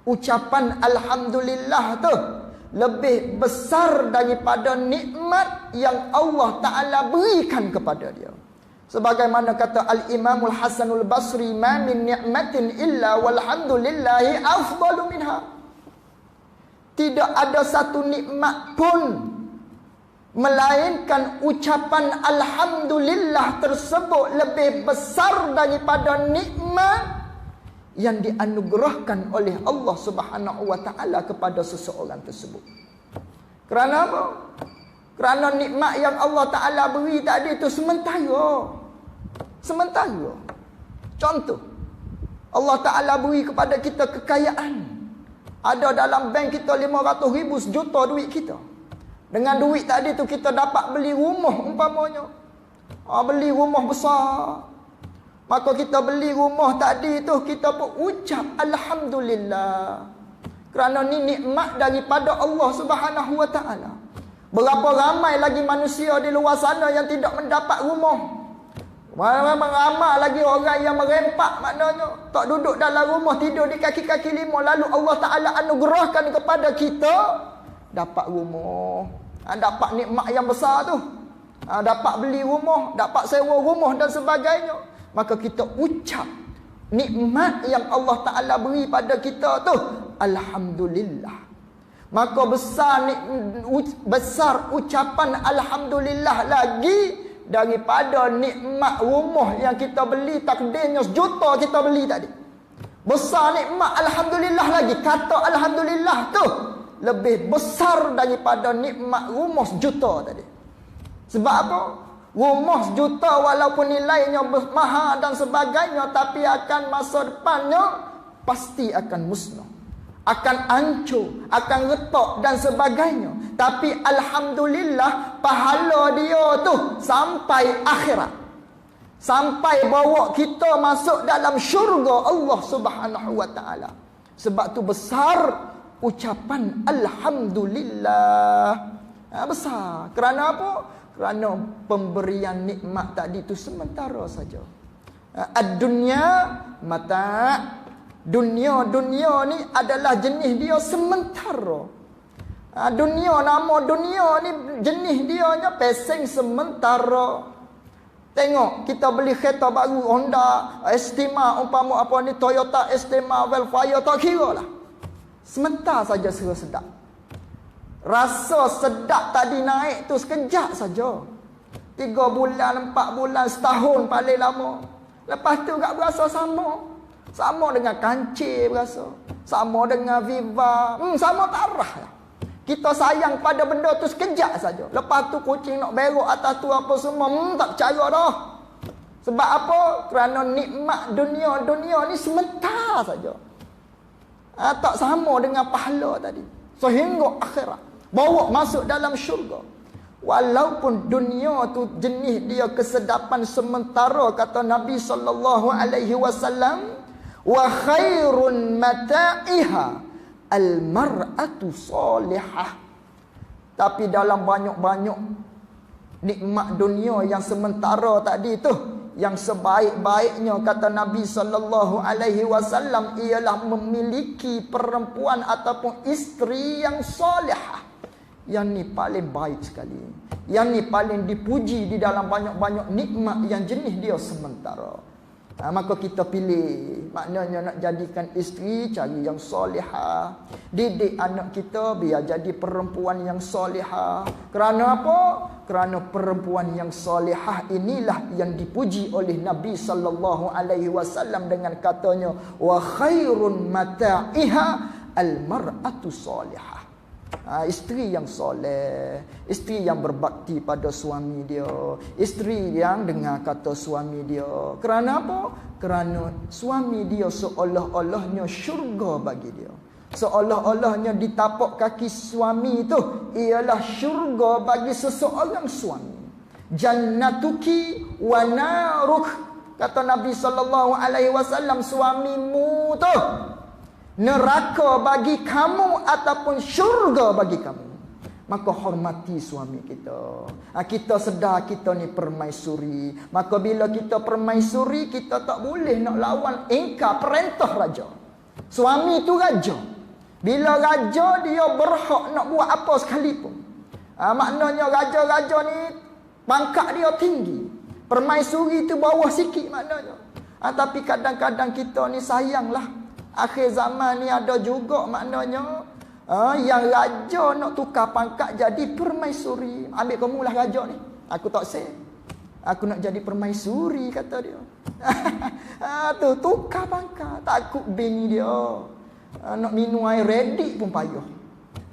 Ucapan alhamdulillah tu lebih besar daripada nikmat yang Allah taala berikan kepada dia. Sebagaimana kata Al-Imamul Hasanul Basri, "Ma min ni'matin illa walhamdulillahi afdalu minha." Tidak ada satu nikmat pun melainkan ucapan alhamdulillah tersebut lebih besar daripada nikmat yang dianugerahkan oleh Allah Subhanahu wa taala kepada seseorang tersebut. Kerana apa? Kerana nikmat yang Allah taala beri tadi itu sementara. Sementara. Contoh, Allah taala beri kepada kita kekayaan. Ada dalam bank kita 500,000 sejuta duit kita. Dengan duit tadi tu kita dapat beli rumah umpamanya. Beli rumah besar. Maka kita beli rumah tadi tu, kita pun ucap alhamdulillah. Kerana ni nikmat daripada Allah Subhanahu wa taala. Berapa ramai lagi manusia di luar sana yang tidak mendapat rumah. Ramai lagi orang yang merempak, maknanya tak duduk dalam rumah, tidur di kaki-kaki lima. Lalu Allah taala anugerahkan kepada kita dapat rumah, dapat nikmat yang besar tu, dapat beli rumah, dapat sewa rumah dan sebagainya. Maka kita ucap nikmat yang Allah taala beri pada kita tu alhamdulillah. Maka besar ucapan alhamdulillah lagi daripada nikmat rumah yang kita beli, takdirnya sejuta kita beli tadi. Besar nikmat alhamdulillah lagi. Kata alhamdulillah tu lebih besar daripada nikmat rumah sejuta tadi. Sebab apa? Rumah sejuta walaupun nilainya mahal dan sebagainya, tapi akan masa depannya pasti akan musnah, akan hancur, akan retak dan sebagainya. Tapi alhamdulillah pahala dia tu sampai akhirat, sampai bawa kita masuk dalam syurga Allah Subhanahu wa taala. Sebab tu besar ucapan alhamdulillah. Besar. Kerana apa? Kerana pemberian nikmat tadi itu sementara saja. Ad-dunya mata'. Dunia ni adalah jenis dia sementara. Nama dunia ni jenis dia nya peseng sementara. Tengok, kita beli kereta baru Honda Estima umpama apa ni, Toyota Estima Velfire, tak kira lah. Sebentar saja serah sedap. Rasa sedap tadi naik tu sekejap saja. 3 bulan, 4 bulan, setahun paling lama. Lepas tu tak berasa sama. Sama dengan kancil berasa. Sama dengan Viva. Sama tarah lah. Kita sayang pada benda tu sekejap saja. Lepas tu kucing nak berok atas tu apa semua. Tak percaya dah. Sebab apa? Kerana nikmat dunia ni sementara saja. Tak sama dengan pahala tadi. Sehingga akhirat. Bawa masuk dalam syurga. Walaupun dunia tu jenis dia kesedapan sementara, kata Nabi sallallahu alaihi wasallam, wa khairun mata'iha al-mar'atu salihah. Tapi dalam banyak-banyak nikmat dunia yang sementara tadi tu, yang sebaik-baiknya kata Nabi sallallahu alaihi wasallam ialah memiliki perempuan ataupun isteri yang salihah. Yang ni paling baik sekali. Yang ni paling dipuji di dalam banyak-banyak nikmat yang jenis dia sementara. Maka kita pilih. Maknanya nak jadikan isteri, cari yang solihah. Didik anak kita biar jadi perempuan yang solihah. Kerana apa? Kerana perempuan yang solihah inilah yang dipuji oleh Nabi sallallahu alaihi wasallam dengan katanya, wa khairun mata'iha al-mar'atu solihah. Isteri yang soleh, isteri yang berbakti pada suami dia, isteri yang dengar kata suami dia. Kerana apa? Kerana suami dia seolah-olahnya syurga bagi dia. Seolah-olahnya di tapak kaki suami itu ialah syurga bagi seseorang suami. Jannatuki wa naruk, kata Nabi SAW, suamimu tu neraka bagi kamu ataupun syurga bagi kamu. Maka hormati suami kita. Kita sedar kita ni permaisuri. Maka bila kita permaisuri, kita tak boleh nak lawan ingkar perintah raja. Suami tu raja. Bila raja, dia berhak nak buat apa sekalipun. Maknanya raja-raja ni pangkat dia tinggi. Permaisuri tu bawah sikit maknanya. Tapi kadang-kadang kita ni sayanglah. Akhir zaman ni ada juga maknanya yang raja nak tukar pangkat jadi permaisuri. Ambil kamu lah raja ni. Aku tak say. Aku nak jadi permaisuri, kata dia. Tu tukar pangkat. Takut bini dia. Nak minum air redik pun payah.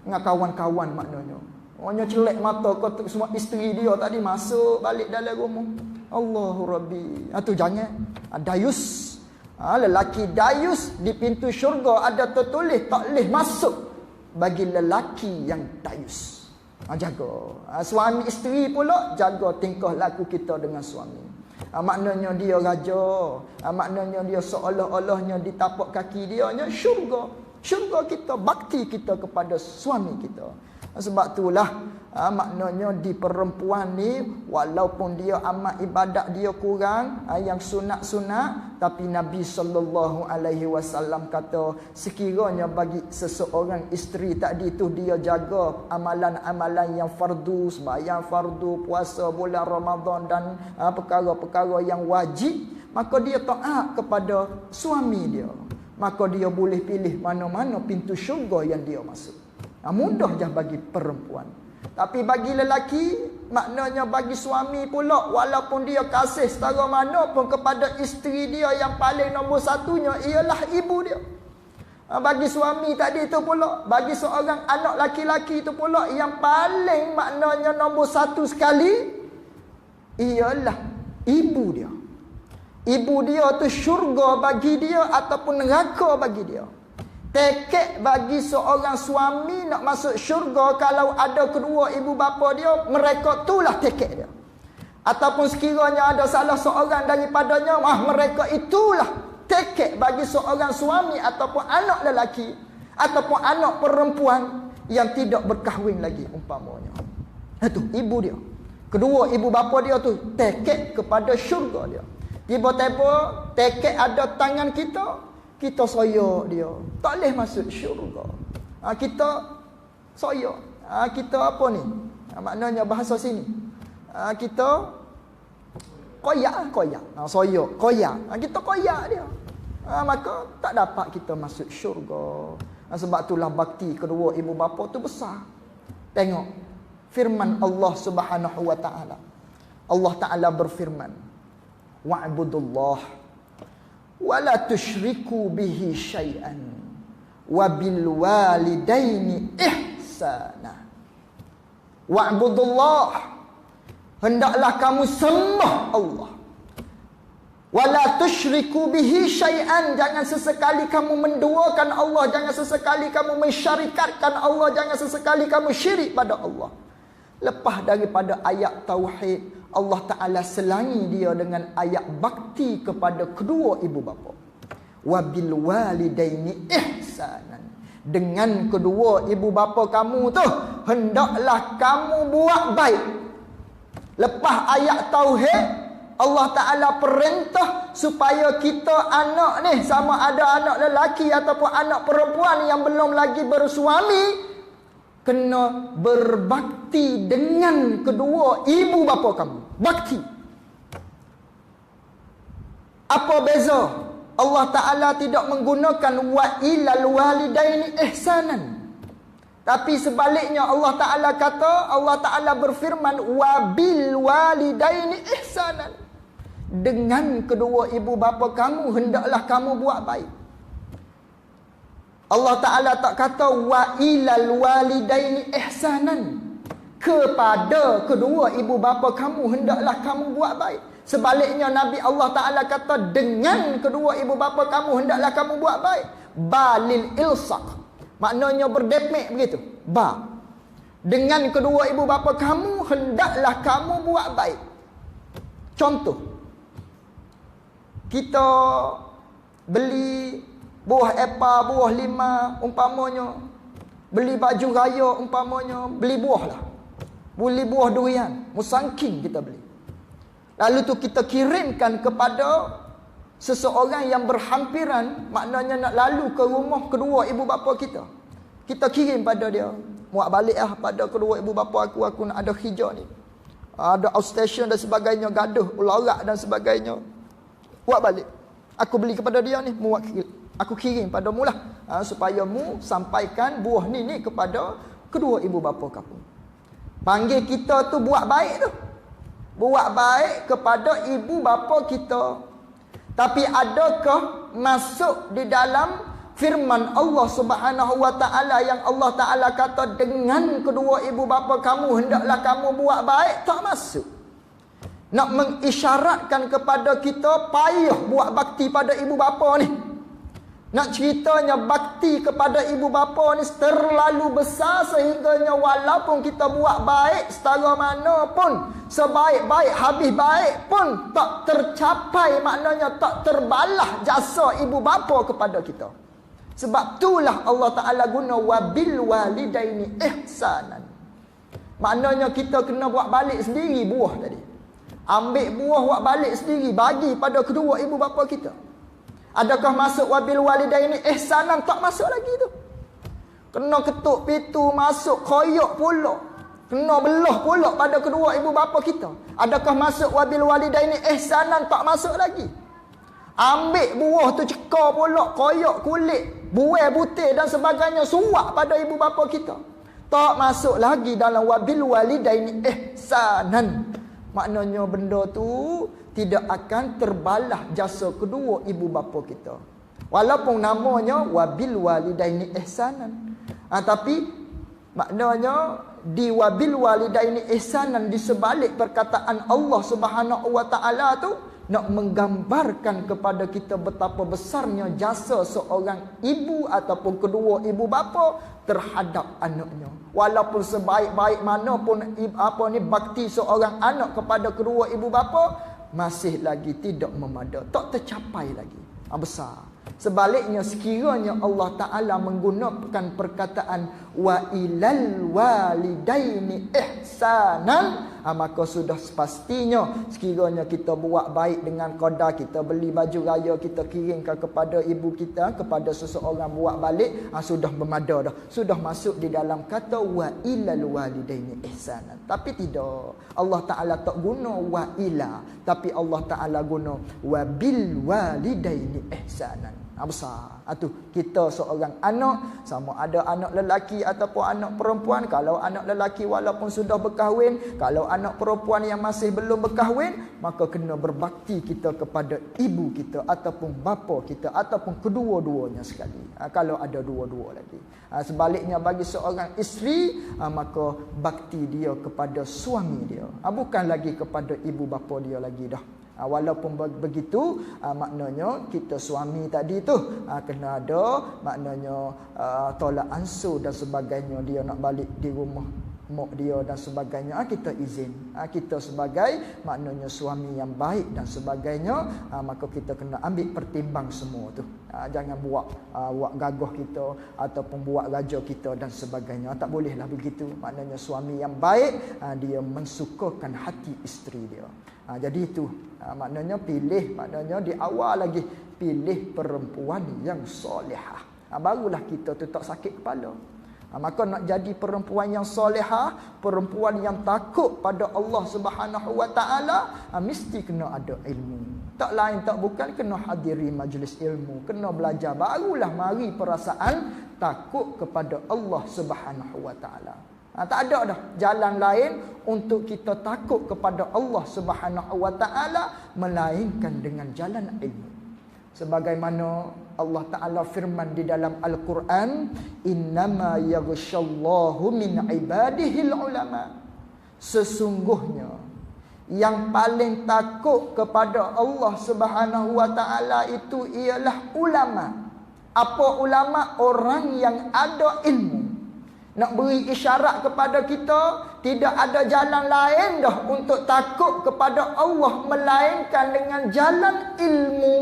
Dengan kawan-kawan maknanya. Hanya celek mata kau semua isteri dia tadi masuk balik dalam rumah. Allahu Rabbi. Tu jangan. Dayus. Lelaki dayus di pintu syurga ada tertulis tak boleh masuk bagi lelaki yang dayus. Jaga. Suami isteri pula jaga tingkah laku kita dengan suami. Maknanya dia raja. Maknanya dia seolah-olahnya di tapak kaki dia nya syurga. Syurga kita, bakti kita kepada suami kita. Sebab itulah maknanya di perempuan ni, walaupun dia amat ibadat dia kurang, yang sunat-sunat, tapi Nabi SAW kata sekiranya bagi seseorang isteri tadi tu dia jaga amalan-amalan yang fardu, sembahyang fardu, puasa bulan Ramadan dan perkara-perkara yang wajib, maka dia taat kepada suami dia, maka dia boleh pilih mana-mana pintu syurga yang dia masuk. Mudah je bagi perempuan. Tapi bagi lelaki, maknanya bagi suami pula, walaupun dia kasih setara mana pun kepada isteri dia, yang paling nombor satunya ialah ibu dia. Bagi suami tadi itu pula, bagi seorang anak laki-laki itu pula, yang paling maknanya nombor satu sekali ialah ibu dia. Ibu dia tu syurga bagi dia ataupun neraka bagi dia. Tekek bagi seorang suami nak masuk syurga kalau ada kedua ibu bapa dia, mereka itulah tekek dia. Ataupun sekiranya ada salah seorang daripadanya, mereka itulah tekek bagi seorang suami ataupun anak lelaki ataupun anak perempuan yang tidak berkahwin lagi umpamanya. Itu ibu dia. Kedua ibu bapa dia tu tekek kepada syurga dia. Tiba-tiba tekek ada tangan kita soyak dia, tak boleh masuk syurga. Kita soyak. Kita apa ni? Maknanya bahasa sini. Kita koyak. Soyak, koyak. Kita koyak dia. Maka tak dapat kita masuk syurga. Sebab itulah bakti kedua ibu bapa tu besar. Tengok firman Allah Subhanahu wa taala. Allah Taala berfirman, wa'budullah wala tusyriku bihi syai'an wa bil walidaini ihsana. Wa'budullah, hendaklah kamu sembah Allah. Wala tusyriku bihi syai'an, jangan sesekali kamu menduakan Allah, jangan sesekali kamu mensyarikatkan Allah, jangan sesekali kamu syirik pada Allah. Lepas daripada ayat tauhid, Allah Ta'ala selangi dia dengan ayat bakti kepada kedua ibu bapa. Wabil walidaini ihsanan, dengan kedua ibu bapa kamu tu hendaklah kamu buat baik. Lepas ayat tauhid, Allah Ta'ala perintah supaya kita anak ni, sama ada anak lelaki ataupun anak perempuan yang belum lagi bersuami, kena berbakti dengan kedua ibu bapa kamu. Bakti. Apa beza? Allah Ta'ala tidak menggunakan wa ilal walidaini ihsanan. Tapi sebaliknya Allah Ta'ala kata, Allah Ta'ala berfirman wa bil walidaini ihsanan. Dengan kedua ibu bapa kamu hendaklah kamu buat baik. Allah Ta'ala tak kata wa ilal walidaini ihsanan. Kepada kedua ibu bapa kamu hendaklah kamu buat baik. Sebaliknya Nabi Allah Ta'ala kata dengan kedua ibu bapa kamu hendaklah kamu buat baik. Balil ilsaq. Maknanya berdepek begitu. Ba. Dengan kedua ibu bapa kamu hendaklah kamu buat baik. Contoh. Kita beli buah apple, buah lima umpamanya. Beli baju raya umpamanya, beli buah lah. Beli buah durian, musangking kita beli. Lalu tu kita kirimkan kepada seseorang yang berhampiran, maknanya nak lalu ke rumah kedua ibu bapa kita. Kita kirim pada dia. Muak balik pada kedua ibu bapa aku nak ada hijau ni. Ada outstation dan sebagainya, gaduh, ularak dan sebagainya. Muak balik. Aku beli kepada dia ni, aku kirim pada mu lah. Supaya mu sampaikan buah ni kepada kedua ibu bapa kamu. Panggil kita tu buat baik tu. Buat baik kepada ibu bapa kita. Tapi adakah masuk di dalam firman Allah Subhanahu wa taala yang Allah Taala kata dengan kedua ibu bapa kamu hendaklah kamu buat baik? Tak masuk. Nak mengisyaratkan kepada kita payah buat bakti pada ibu bapa ni. Nak ceritanya bakti kepada ibu bapa ni terlalu besar sehingganya walaupun kita buat baik setara mana pun, sebaik-baik habis baik pun tak tercapai, maknanya tak terbalah jasa ibu bapa kepada kita. Sebab itulah Allah Ta'ala guna wabil walidaini ihsanan. Maknanya kita kena buat balik sendiri buah tadi. Ambil buah buat balik sendiri, bagi pada kedua ibu bapa kita. Adakah masuk wabil walidaini ihsanan? Tak masuk lagi tu. Kena ketuk pintu masuk, koyok pula. Kena belah pula pada kedua ibu bapa kita. Adakah masuk wabil walidaini ihsanan? Tak masuk lagi. Ambil buah tu cekar pula, koyok kulit, buai butir dan sebagainya, suap pada ibu bapa kita. Tak masuk lagi dalam wabil walidaini ihsanan. Maknanya benda tu tidak akan terbalah jasa kedua ibu bapa kita. Walaupun namanya wabil walidaini ihsanan. Tapi maknanya di wabil walidaini ihsanan di sebalik perkataan Allah Subhanahu wa taala tu nak menggambarkan kepada kita betapa besarnya jasa seorang ibu ataupun kedua ibu bapa terhadap anaknya. Walaupun sebaik-baik mana pun bakti seorang anak kepada kedua ibu bapa, masih lagi tidak memada, tak tercapai lagi. Besar. Sebaliknya sekiranya Allah Ta'ala menggunakan perkataan wa ilal walidaini ihsanan, maka sudah sepastinya sekiranya kita buat baik dengan qadar, kita beli baju raya, kita kirimkan kepada ibu kita, kepada seseorang buat balik, sudah bermada dah. Sudah masuk di dalam kata wa ilal walidaini ihsanan. Tapi tidak. Allah Ta'ala tak guna wa ila, tapi Allah Ta'ala guna wa bil walidaini ihsanan. Besar. Itu kita seorang anak, sama ada anak lelaki ataupun anak perempuan. Kalau anak lelaki walaupun sudah berkahwin, kalau anak perempuan yang masih belum berkahwin, maka kena berbakti kita kepada ibu kita ataupun bapa kita ataupun kedua-duanya sekali. Kalau ada dua-dua lagi. Sebaliknya bagi seorang isteri, maka bakti dia kepada suami dia, bukan lagi kepada ibu bapa dia lagi dah. Walaupun begitu, maknanya kita suami tadi tu kena ada maknanya tolak ansur dan sebagainya. Dia nak balik di rumah mak dia dan sebagainya, kita izin. Kita sebagai maknanya suami yang baik dan sebagainya, maka kita kena ambil pertimbang semua tu. Jangan buat gagah kita ataupun buat raja kita dan sebagainya. Tak bolehlah begitu. Maknanya suami yang baik, dia mensukakan hati isteri dia. Jadi itu maknanya pilih, maknanya di awal lagi pilih perempuan yang solehah. Barulah kita tu tak sakit kepala. Maka nak jadi perempuan yang solehah, perempuan yang takut pada Allah Subhanahu wa taala, mesti kena ada ilmu. Tak lain tak bukan kena hadiri majlis ilmu, kena belajar, barulah mari perasaan takut kepada Allah Subhanahu wa taala. Tak ada dah jalan lain untuk kita takut kepada Allah Subhanahu wa taala melainkan dengan jalan ilmu. Sebagaimana Allah Ta'ala firman di dalam Al-Quran, innama yaghshallahu min ibadihil ulama. Sesungguhnya yang paling takut kepada Allah Subhanahu wa Ta'ala itu ialah ulama. Apa ulama? Orang yang ada ilmu. Nak beri isyarat kepada kita, tidak ada jalan lain dah untuk takut kepada Allah melainkan dengan jalan ilmu.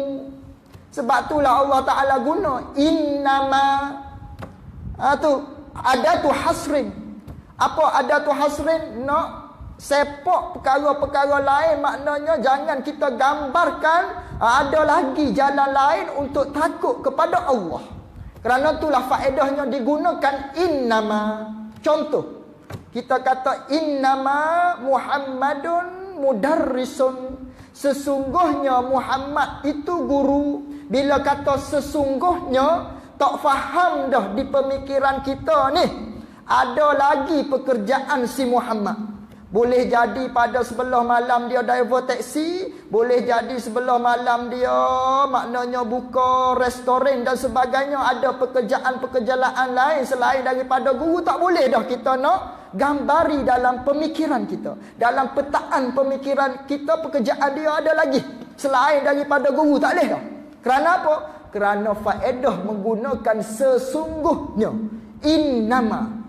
Sebab itulah Allah Ta'ala guna innama. Tu adatu hasrin. Apa adatu hasrin? Nak sepak perkara-perkara lain, maknanya jangan kita gambarkan ada lagi jalan lain untuk takut kepada Allah. Kerana itulah faedahnya digunakan innama. Contoh, kita kata innama Muhammadun mudarrisun. Sesungguhnya Muhammad itu guru. Bila kata sesungguhnya, tak faham dah di pemikiran kita ni ada lagi pekerjaan si Muhammad. Boleh jadi pada sebelah malam dia driver taksi, boleh jadi sebelah malam dia maknanya buka restoran dan sebagainya. Ada pekerjaan-pekerjaan lain selain daripada guru. Tak boleh dah kita nak gambari dalam pemikiran kita, dalam petaan pemikiran kita pekerjaan dia ada lagi selain daripada guru. Tak boleh dah. Kerana apa? Kerana faedah menggunakan sesungguhnya, innama.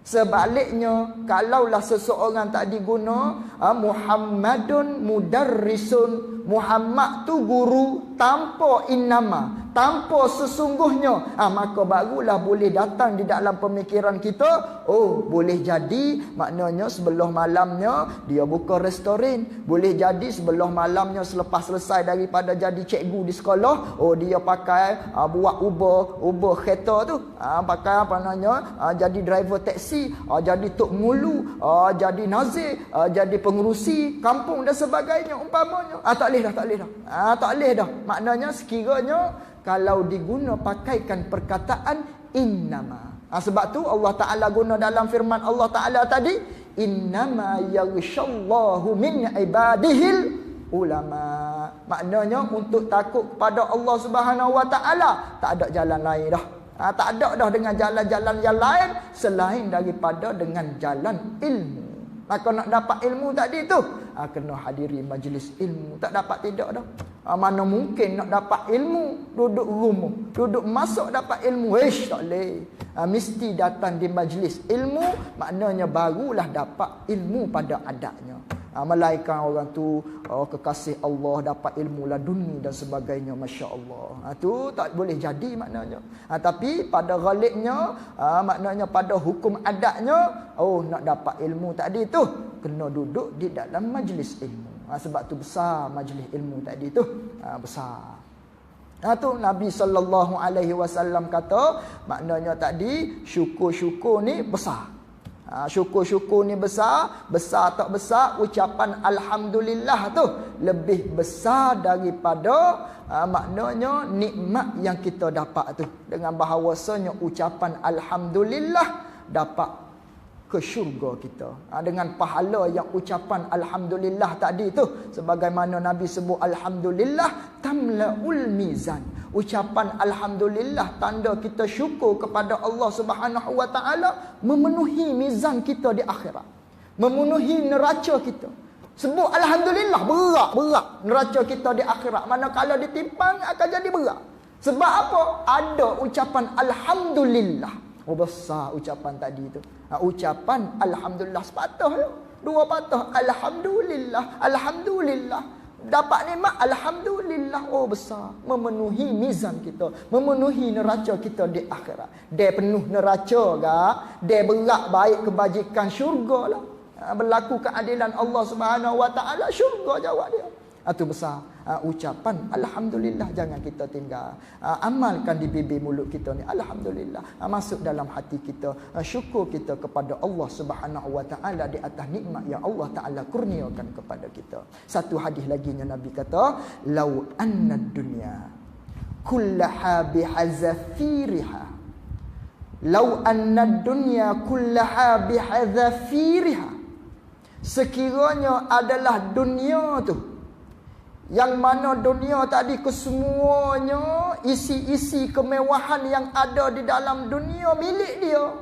Sebaliknya, kalaulah seseorang tak diguna Muhammadun mudarrisun, Muhammad tu guru tanpa innama, tanpa sesungguhnya, maka barulah boleh datang di dalam pemikiran kita, oh boleh jadi maknanya sebelah malamnya dia buka restoran, boleh jadi sebelah malamnya selepas selesai daripada jadi cikgu di sekolah, oh dia pakai buat Uber kereta tu, pakai apa namanya, jadi driver taksi, jadi tok mulu, jadi nazir, jadi pengurusi kampung dan sebagainya umpamanya. Tak boleh dah. Tak boleh dah. Maknanya sekiranya kalau diguna pakaikan perkataan innama. Sebab tu Allah Ta'ala guna dalam firman Allah Ta'ala tadi, innama yaghshallahu min ibadihil ulama. Maknanya untuk takut kepada Allah Subhanahu wa Ta'ala tak ada jalan lain dah. Tak ada dah dengan jalan-jalan yang lain selain daripada dengan jalan ilmu. Maka nak dapat ilmu tadi tu, kena hadiri majlis ilmu. Tak dapat tidak dah. Mana mungkin nak dapat ilmu duduk rumah, duduk masuk dapat ilmu. Tak boleh. Mesti datang di majlis ilmu, maknanya barulah dapat ilmu pada adanya. Melainkan orang tu kekasih Allah, dapat ilmu laduni dan sebagainya, Masya Allah. Tu tak boleh jadi maknanya. Tapi pada ghalibnya, maknanya pada hukum adatnya, nak dapat ilmu tadi tu kena duduk di dalam majlis ilmu. Sebab tu besar majlis ilmu tadi tu, besar. Tu Nabi SAW kata, maknanya tadi syukur-syukur ni besar. Syukur-syukur ni besar tak besar, ucapan Alhamdulillah tu lebih besar daripada maknanya nikmat yang kita dapat tu. Dengan bahawasanya ucapan Alhamdulillah dapat ke syurga kita. Dengan pahala yang ucapan Alhamdulillah tadi tu. Sebagaimana Nabi sebut Alhamdulillah tamla'ul mizan. Ucapan Alhamdulillah, tanda kita syukur kepada Allah Subhanahu wa Ta'ala, memenuhi mizan kita di akhirat, memenuhi neraca kita. Sebut Alhamdulillah, berat neraca kita di akhirat. Manakala ditimpang akan jadi berat. Sebab apa? Ada ucapan Alhamdulillah. Besar ucapan tadi tu. Ucapan Alhamdulillah sepatah, dua patah. Alhamdulillah. Dapat nikmat Alhamdulillah. Besar. Memenuhi mizan kita, memenuhi neraca kita di akhirat. Dia penuh neraca ke? Dia berat baik kebajikan syurga lah. Berlaku keadilan Allah Subhanahu wa Ta'ala, syurga jawab dia. Itu besar. Ucapan Alhamdulillah jangan kita tinggal. Amalkan di bibir mulut kita ni Alhamdulillah. Masuk dalam hati kita, syukur kita kepada Allah Subhanahu wa Ta'ala di atas nikmat yang Allah Ta'ala kurniakan kepada kita. Satu hadis lagi yang Nabi kata, lau anna dunya kullaha bihazafiriha, lau anna dunya kullaha bihazafiriha, sekiranya adalah dunia tu Yang mana dunia tadi kesemuanya, isi-isi kemewahan yang ada di dalam dunia milik dia.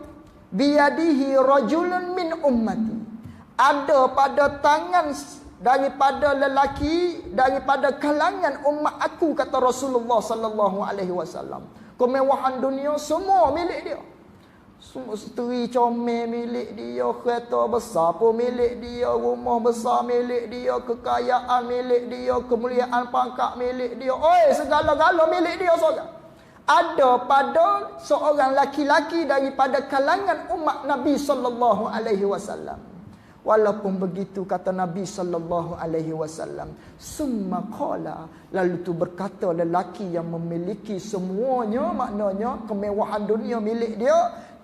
Biyadihi rajulun min ummati. Ada pada tangan daripada lelaki, daripada kalangan umat aku, kata Rasulullah sallallahu alaihi wasallam. Kemewahan dunia semua milik dia. Semua isteri comel milik dia, kereta besar pun milik dia, rumah besar milik dia, kekayaan milik dia, kemuliaan pangkat milik dia. Segala-gala milik dia seorang. Ada pada seorang laki-laki daripada kalangan umat Nabi sallallahu alaihi wasallam. Walaupun begitu, kata Nabi sallallahu alaihi wasallam, summa qala, lalu tu berkata lelaki yang memiliki semuanya, maknanya kemewahan dunia milik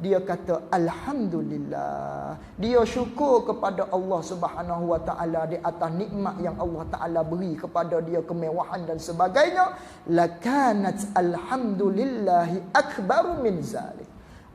dia kata alhamdulillah. Dia syukur kepada Allah Subhanahu wa taala di atas nikmat yang Allah taala beri kepada dia, kemewahan dan sebagainya. Lakanat alhamdulillahi akbaru min zalik.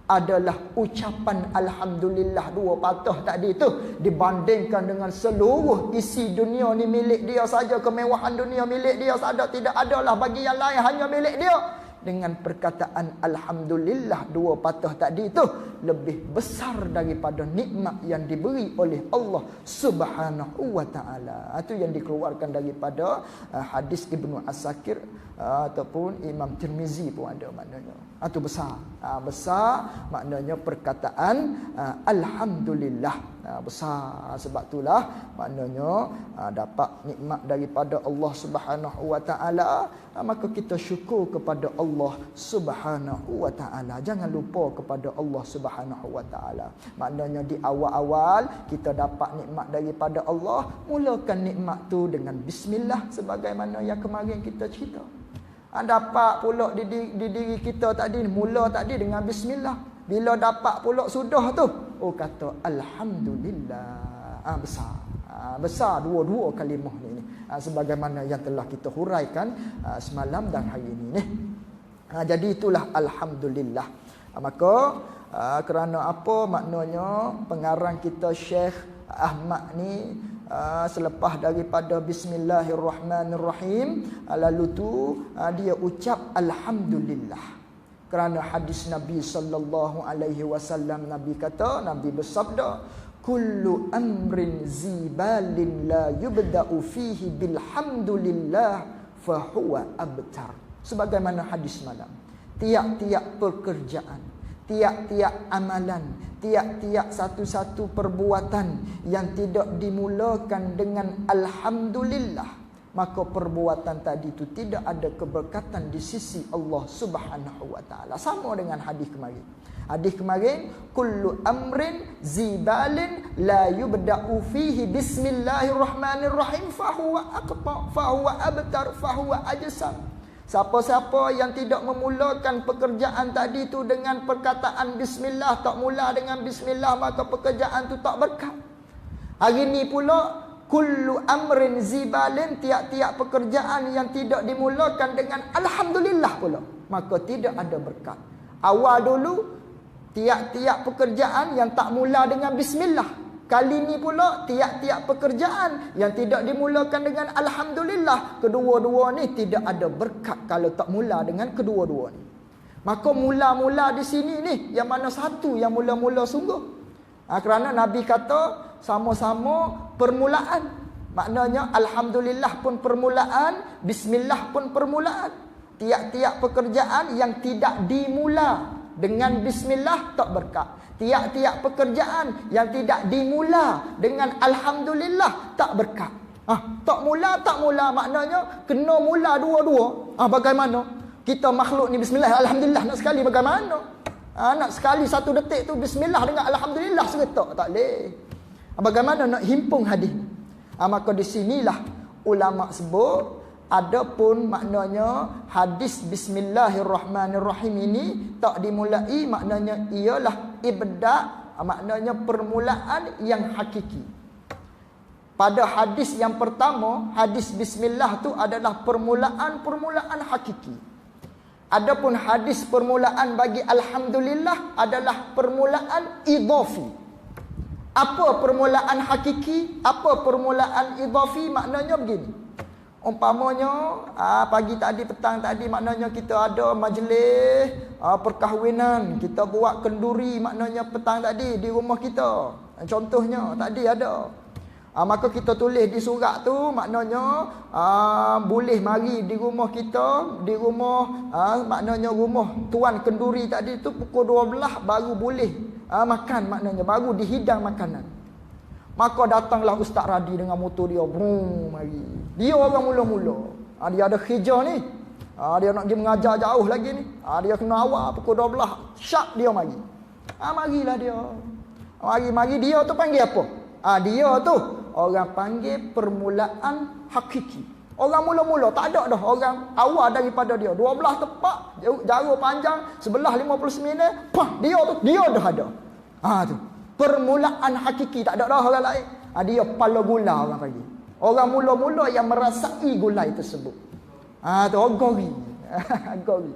Adalah ucapan alhamdulillah dua patah tadi tu dibandingkan dengan seluruh isi dunia ni milik dia saja, kemewahan dunia milik dia saja, tidak adalah bagi yang lain, hanya milik dia. Dengan perkataan alhamdulillah dua patah tadi tu lebih besar daripada nikmat yang diberi oleh Allah Subhanahu wa taala. Itu yang dikeluarkan daripada hadis Ibnu Asakir ataupun Imam Tirmizi pun ada maknanya. Itu besar. Besar maknanya perkataan alhamdulillah. Besar, sebab itulah maknanya dapat nikmat daripada Allah Subhanahu wa taala, maka kita syukur kepada Allah Subhanahu wa taala. Jangan lupa kepada Allah Subhanahu wa taala. Maknanya di awal-awal kita dapat nikmat daripada Allah, mulakan nikmat tu dengan bismillah, sebagaimana yang kemarin kita cerita. Dapat pula di diri kita tadi, mula tadi dengan bismillah. Bila dapat pula sudah tu, kata alhamdulillah. Besar. Besar dua-dua kalimah ni. Sebagaimana yang telah kita huraikan semalam dan hari ini ni. Jadi itulah alhamdulillah. Maka kerana apa maknanya pengarang kita Syekh Ahmad ni selepas daripada bismillahirrahmanirrahim, lalu tu dia ucap alhamdulillah. Kerana hadis Nabi sallallahu alaihi wasallam, Nabi kata, Nabi bersabda, kullu amrin zibalin la yubda'u fihi bilhamdulillah fahuwa abtar. Sebagaimana hadis malam, tiap-tiap pekerjaan, tiap-tiap amalan, tiap-tiap satu-satu perbuatan yang tidak dimulakan dengan alhamdulillah, maka perbuatan tadi itu tidak ada keberkatan di sisi Allah Subhanahu wa taala. Sama dengan hadis kemarin. Hadis kemarin, kullu amrin zibalin la yubda'u fihi bismillahirrahmanirrahim fahuwa aqta fahuwa abtar fahuwa ajsam. Siapa-siapa yang tidak memulakan pekerjaan tadi itu dengan perkataan bismillah, tak mula dengan bismillah, maka pekerjaan itu tak berkat. Hari ini pula kullu amrin zibalin, tiap-tiap pekerjaan yang tidak dimulakan dengan alhamdulillah pula, maka tidak ada berkat. Awal dulu tiap-tiap pekerjaan yang tak mula dengan bismillah. Kali ni pula tiap-tiap pekerjaan yang tidak dimulakan dengan alhamdulillah. Kedua-dua ni tidak ada berkat kalau tak mula dengan kedua-dua ni. Maka mula-mula di sini ni, yang mana satu yang mula-mula sungguh. Kerana Nabi kata sama-sama permulaan. Maknanya alhamdulillah pun permulaan, bismillah pun permulaan. Tiap-tiap pekerjaan yang tidak dimula dengan bismillah tak berkat. Tiap-tiap pekerjaan yang tidak dimula dengan alhamdulillah tak berkat. Tak mula maknanya kena mula dua-dua. Bagaimana? Kita makhluk ni bismillah, alhamdulillah, nak sekali bagaimana? Nak sekali satu detik tu bismillah dengan alhamdulillah seretak, tak boleh. Bagaimana nak himpun hadis? Maka di sinilah ulama sebut, adapun maknanya hadis bismillahirrahmanirrahim ini tak dimulai, maknanya ialah ibda', maknanya permulaan yang hakiki. Pada hadis yang pertama, hadis bismillah tu adalah permulaan hakiki. Adapun hadis permulaan bagi alhamdulillah adalah permulaan idhafi. Apa permulaan hakiki? Apa permulaan idhafi? Maknanya begini. Umpamanya pagi tadi, petang tadi, maknanya kita ada majlis perkahwinan, kita buat kenduri, maknanya petang tadi di rumah kita. Contohnya tadi ada. Maka kita tulis di surat tu, maknanya boleh mari di rumah kita, di rumah maknanya rumah tuan kenduri tadi tu pukul 12 baru boleh makan, maknanya baru dihidang makanan. Maka datanglah Ustaz Radi dengan motor dia, mari. Dia orang mula-mula. Dia ada kerja ni. Dia nak pergi mengajar jauh lagi ni. Dia kena awal pukul 12. Syak dia mari. Marilah dia. Mari dia tu panggil apa? Dia tu orang panggil permulaan hakiki. Orang mula-mula tak ada dah orang awal daripada dia. 12 tepat, jarak panjang, sebelah 59, dia dah ada. Tu. Permulaan hakiki, tak ada dah orang lain. Dia pala gula orang panggil. Orang mula-mula yang merasai gulai tersebut. Tu gori. Gori.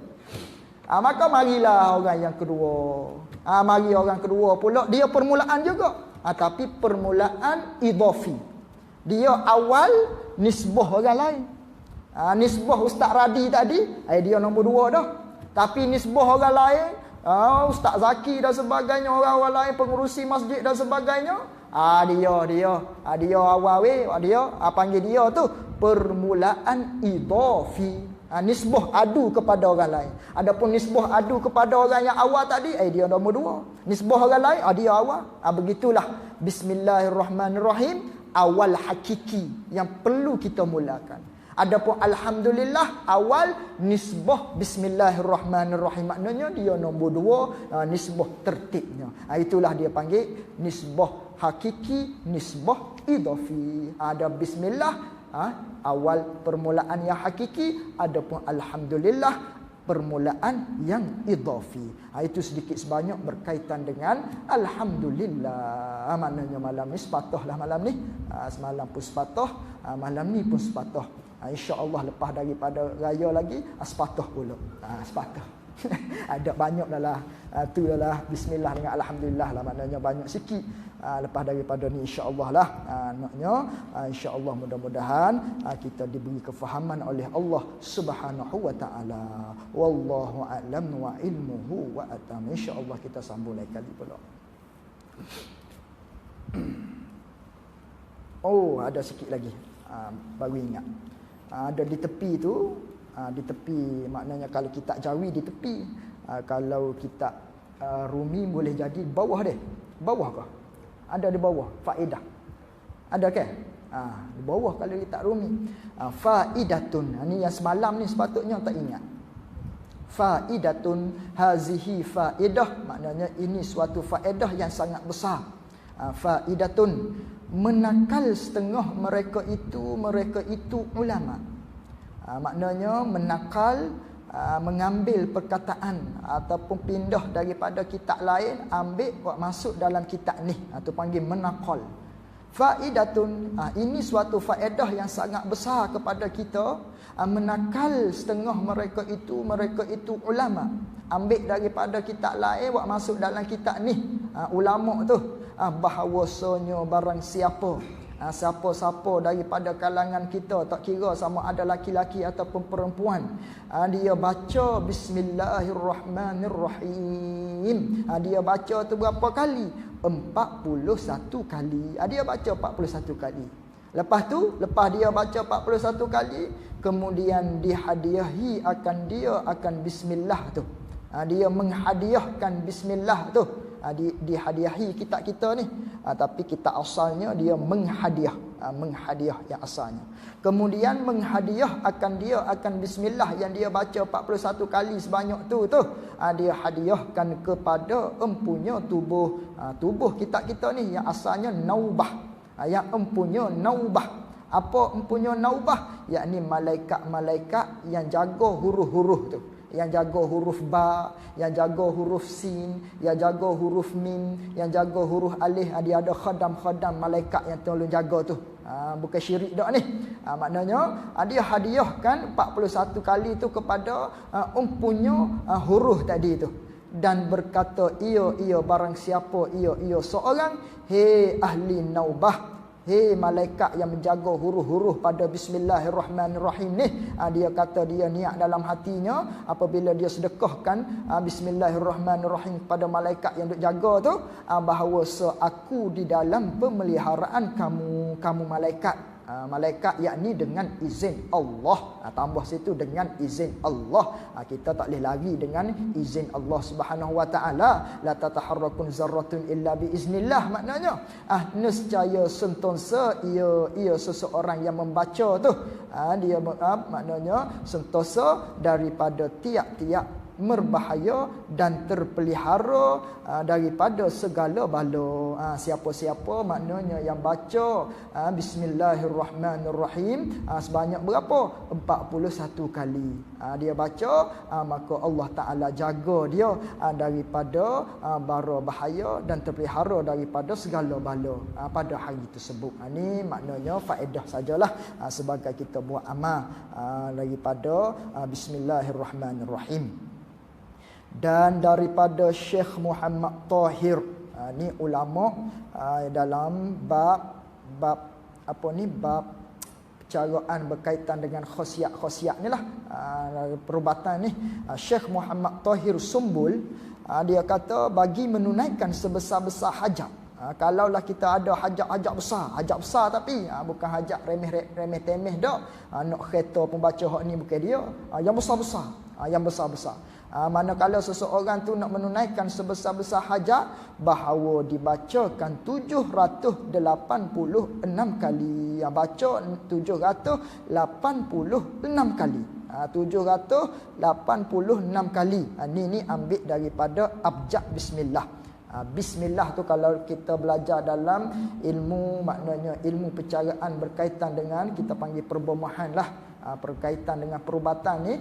Maka marilah orang yang kedua. Mari orang kedua pula, dia permulaan juga. Tapi permulaan idafi. Dia awal nisbah orang lain. Nisbah Ustaz Radi tadi, dia nombor 2 dah. Tapi nisbah orang lain, Ustaz Zaki dan sebagainya, orang-orang lain, pengurusi masjid dan sebagainya, dia awal dia panggil dia tu permulaan idafi. Nisbah adu kepada orang lain. Adapun nisbah adu kepada orang yang awal tadi, dia nombor 2. Nisbah orang lain, dia awal. Begitulah bismillahirrahmanirrahim, awal hakiki yang perlu kita mulakan. Adapun alhamdulillah, awal nisbah bismillahirrahmanirrahim, maknanya dia nombor 2, nisbah tertibnya. Itulah dia panggil nisbah hakiki, nisbah idafi. Ada bismillah, awal permulaan yang hakiki. Adapun alhamdulillah, permulaan yang idafi. Itu sedikit sebanyak berkaitan dengan alhamdulillah. Maknanya malam ni sepatutlah, malam ni semalam pun sepatut, malam ni pun sepatut. InsyaAllah lepas daripada raya lagi sepatut pula. Sepatut. Ada banyak dah lah. Tu dah lah, bismillah dengan alhamdulillah lah, maknanya banyak sikit. Lepas daripada ni insya-Allah lah, naknya insya-Allah mudah-mudahan kita diberi kefahaman oleh Allah Subhanahu wa taala. Wallahu a'lam wa ilmuhu wa atam. Insya-Allah kita sambung lain kali pula. Ada sikit lagi. Baru ingat. Ada di tepi tu, di tepi maknanya kalau kita jawi di tepi, kalau kita rumi boleh jadi bawah dia. Bawah kah? Ada di bawah faedah. Ada ke? Di bawah kalau kita rumi. Faidatun. Ini yang semalam ni sepatutnya tak ingat. Faidatun, hazihi faedah, maknanya ini suatu faedah yang sangat besar. Faidatun, menakal setengah mereka itu ulama. Maknanya menakal, mengambil perkataan ataupun pindah daripada kitab lain, ambil buat masuk dalam kitab ni, itu panggil menakal. Faidatun, ini suatu faedah yang sangat besar kepada kita. Menakal setengah mereka itu ulama, ambil daripada kitab lain buat masuk dalam kitab ni. Ulama tu bahawasanya barang siapa daripada kalangan kita, tak kira sama ada laki-laki ataupun perempuan, dia baca bismillahirrahmanirrahim, dia baca tu berapa kali? 41 kali. Dia baca 41 kali. Lepas dia baca 41 kali, kemudian dihadiahi akan bismillah tu. Dia menghadiahkan bismillah tu. Dihadiahi kitab kita ni, tapi kitab asalnya dia menghadiah yang asalnya. Kemudian menghadiah akan bismillah yang dia baca 41 kali sebanyak tu dia hadiahkan kepada empunya tubuh kitab kita ni yang asalnya naubah, yang empunya naubah. Apa empunya naubah? Yakni malaikat-malaikat yang jaga huruf-huruf tu, yang jaga huruf ba, yang jaga huruf sin, yang jaga huruf mim, yang jaga huruf alif. Dia ada khadam malaikat yang tolong jaga tu. Bukan syirik dak ni. Maknanya dia hadiahkan 41 kali tu kepada empunya huruf tadi tu. Dan berkata ia barang siapa ia seorang, hei ahli naubah, Hei malaikat yang menjaga huruf-huruf pada bismillahirrahmanirrahim ni, dia kata dia niat dalam hatinya apabila dia sedekahkan bismillahirrahmanirrahim pada malaikat yang duk jaga tu, bahawa aku di dalam pemeliharaan kamu malaikat. Malaikat yakni dengan izin Allah. Tambah situ dengan izin Allah. Kita tak boleh lari dengan izin Allah Subhanahu wa taala. La tataharrakun zarratun illa bi iznillah, maknanya nescaya sentosa ia seseorang yang membaca tu, dia maknanya sentosa daripada tiap-tiap merbahaya dan terpelihara daripada segala bala. Siapa-siapa maknanya yang baca bismillahirrahmanirrahim sebanyak berapa? 41 kali. Dia baca, maka Allah Taala jaga dia daripada bara bahaya dan terpelihara daripada segala bala pada hari tersebut. Ini maknanya faedah sajalah sebagai kita buat amal daripada bismillahirrahmanirrahim. Dan daripada Syekh Muhammad Tahir, ni ulama dalam bab percaraan berkaitan dengan khasiat ni lah, perubatan ni. Syekh Muhammad Tahir Sumbul, dia kata bagi menunaikan sebesar-besar hajat, kalaulah kita ada hajat besar tapi bukan hajat remeh-temeh dak. Nak kereta pembaca hak ni bukan dia, yang besar-besar. Manakala seseorang tu nak menunaikan sebesar-besar hajat, bahawa dibacakan 786 kali. Baca 786 kali. 786 kali. Ni ambil daripada abjad bismillah. Bismillah tu kalau kita belajar dalam ilmu, maknanya ilmu percaraan berkaitan dengan, kita panggil perbomahan lah, berkaitan dengan perubatan ni.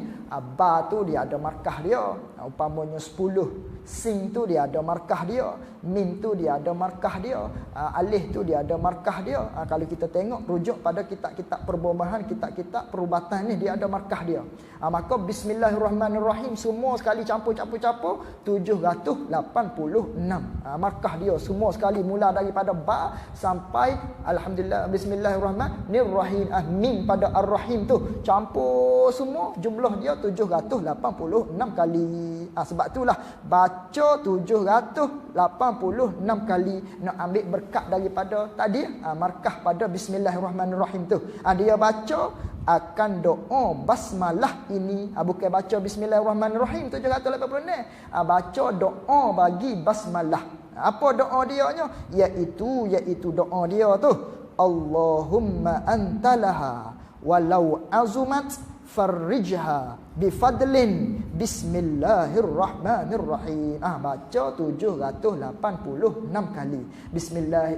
Ba tu dia ada markah dia, umpamanya 10. Sin tu dia ada markah dia, mim tu dia ada markah dia, alif tu dia ada markah dia. Kalau kita tengok rujuk pada kitab-kitab perbomahan, kitab-kitab perubatan ni, dia ada markah dia. Maka bismillahirrahmanirrahim semua sekali campur 786 markah dia semua sekali, mula daripada ba sampai alhamdulillah bismillahirrahmanirrahim. Mim pada ar-rahim tu campur semua, jumlah dia 786 kali. Sebab itulah baca 786 kali nak ambil berkat daripada tadi markah pada bismillahirrahmanirrahim tu. Dia baca akan doa basmalah ini, bukan baca bismillahirrahmanirrahim 786, baca doa bagi basmalah. Apa doa dia nya? Iaitu doa dia tu, Allahumma antalaha walau azumat farrijha bifadlin bismillahirrahmanirrahim. Baca 786 kali.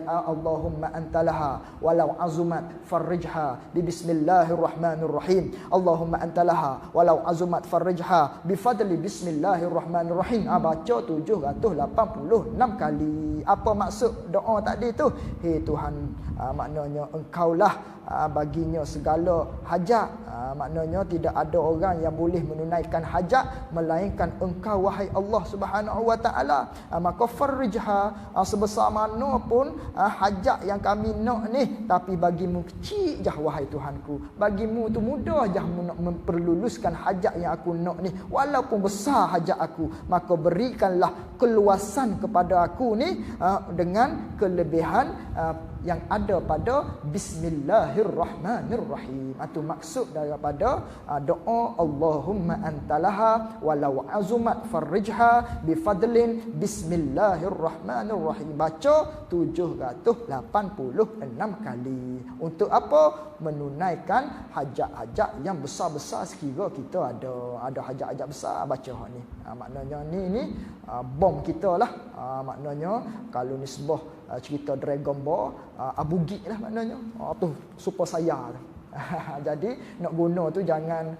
Allahumma antalaha walau azumat farrijha bismillahirrahmanirrahim. Allahumma antalaha walau azumat farrijha bifadli bismillahirrahmanirrahim. Baca 786 kali. Apa maksud doa tadi tu? Hei Tuhan, maknanya engkaulah baginya segala hajat. Maknanya tidak ada orang yang boleh menunaikan hajat melainkan engkau, wahai Allah Subhanahu wa taala. Maka farrijha, sebesar mana pun hajat yang kami nak ni, tapi bagimu kecil jah wahai Tuhanku. Bagimu tu mudah jah nak memperluluskan hajat yang aku nak ni, walaupun besar hajat aku. Maka berikanlah keluasan kepada aku ni dengan kelebihan yang ada pada bismillahirrahmanirrahim. Itu maksud daripada doa Allahumma antalaha walau azumat farrijha bifadlin bismillahirrahmanirrahim. Baca 786 kali. Untuk apa? Menunaikan hajat-hajat yang besar-besar. Sekira kita ada hajat-hajat besar, baca hak ni. Maknanya ni bom kita lah. Maknanya kalau nisbah cerita Dragon Ball, Abu Gig lah maknanya. Tu super saya. Jadi nak guna tu jangan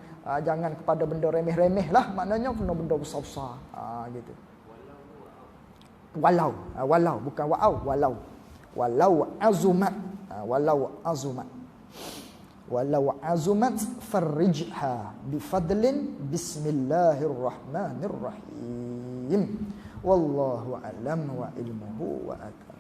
kepada benda remeh-remeh lah, maknanya kena benda besar-besar. Gitu. Walau bukan walau. Walau azumat. Walau azumat farrijha bifadlin bismillahirrahmanirrahim. Wallahu a'lam wa ilmuhu wa atam.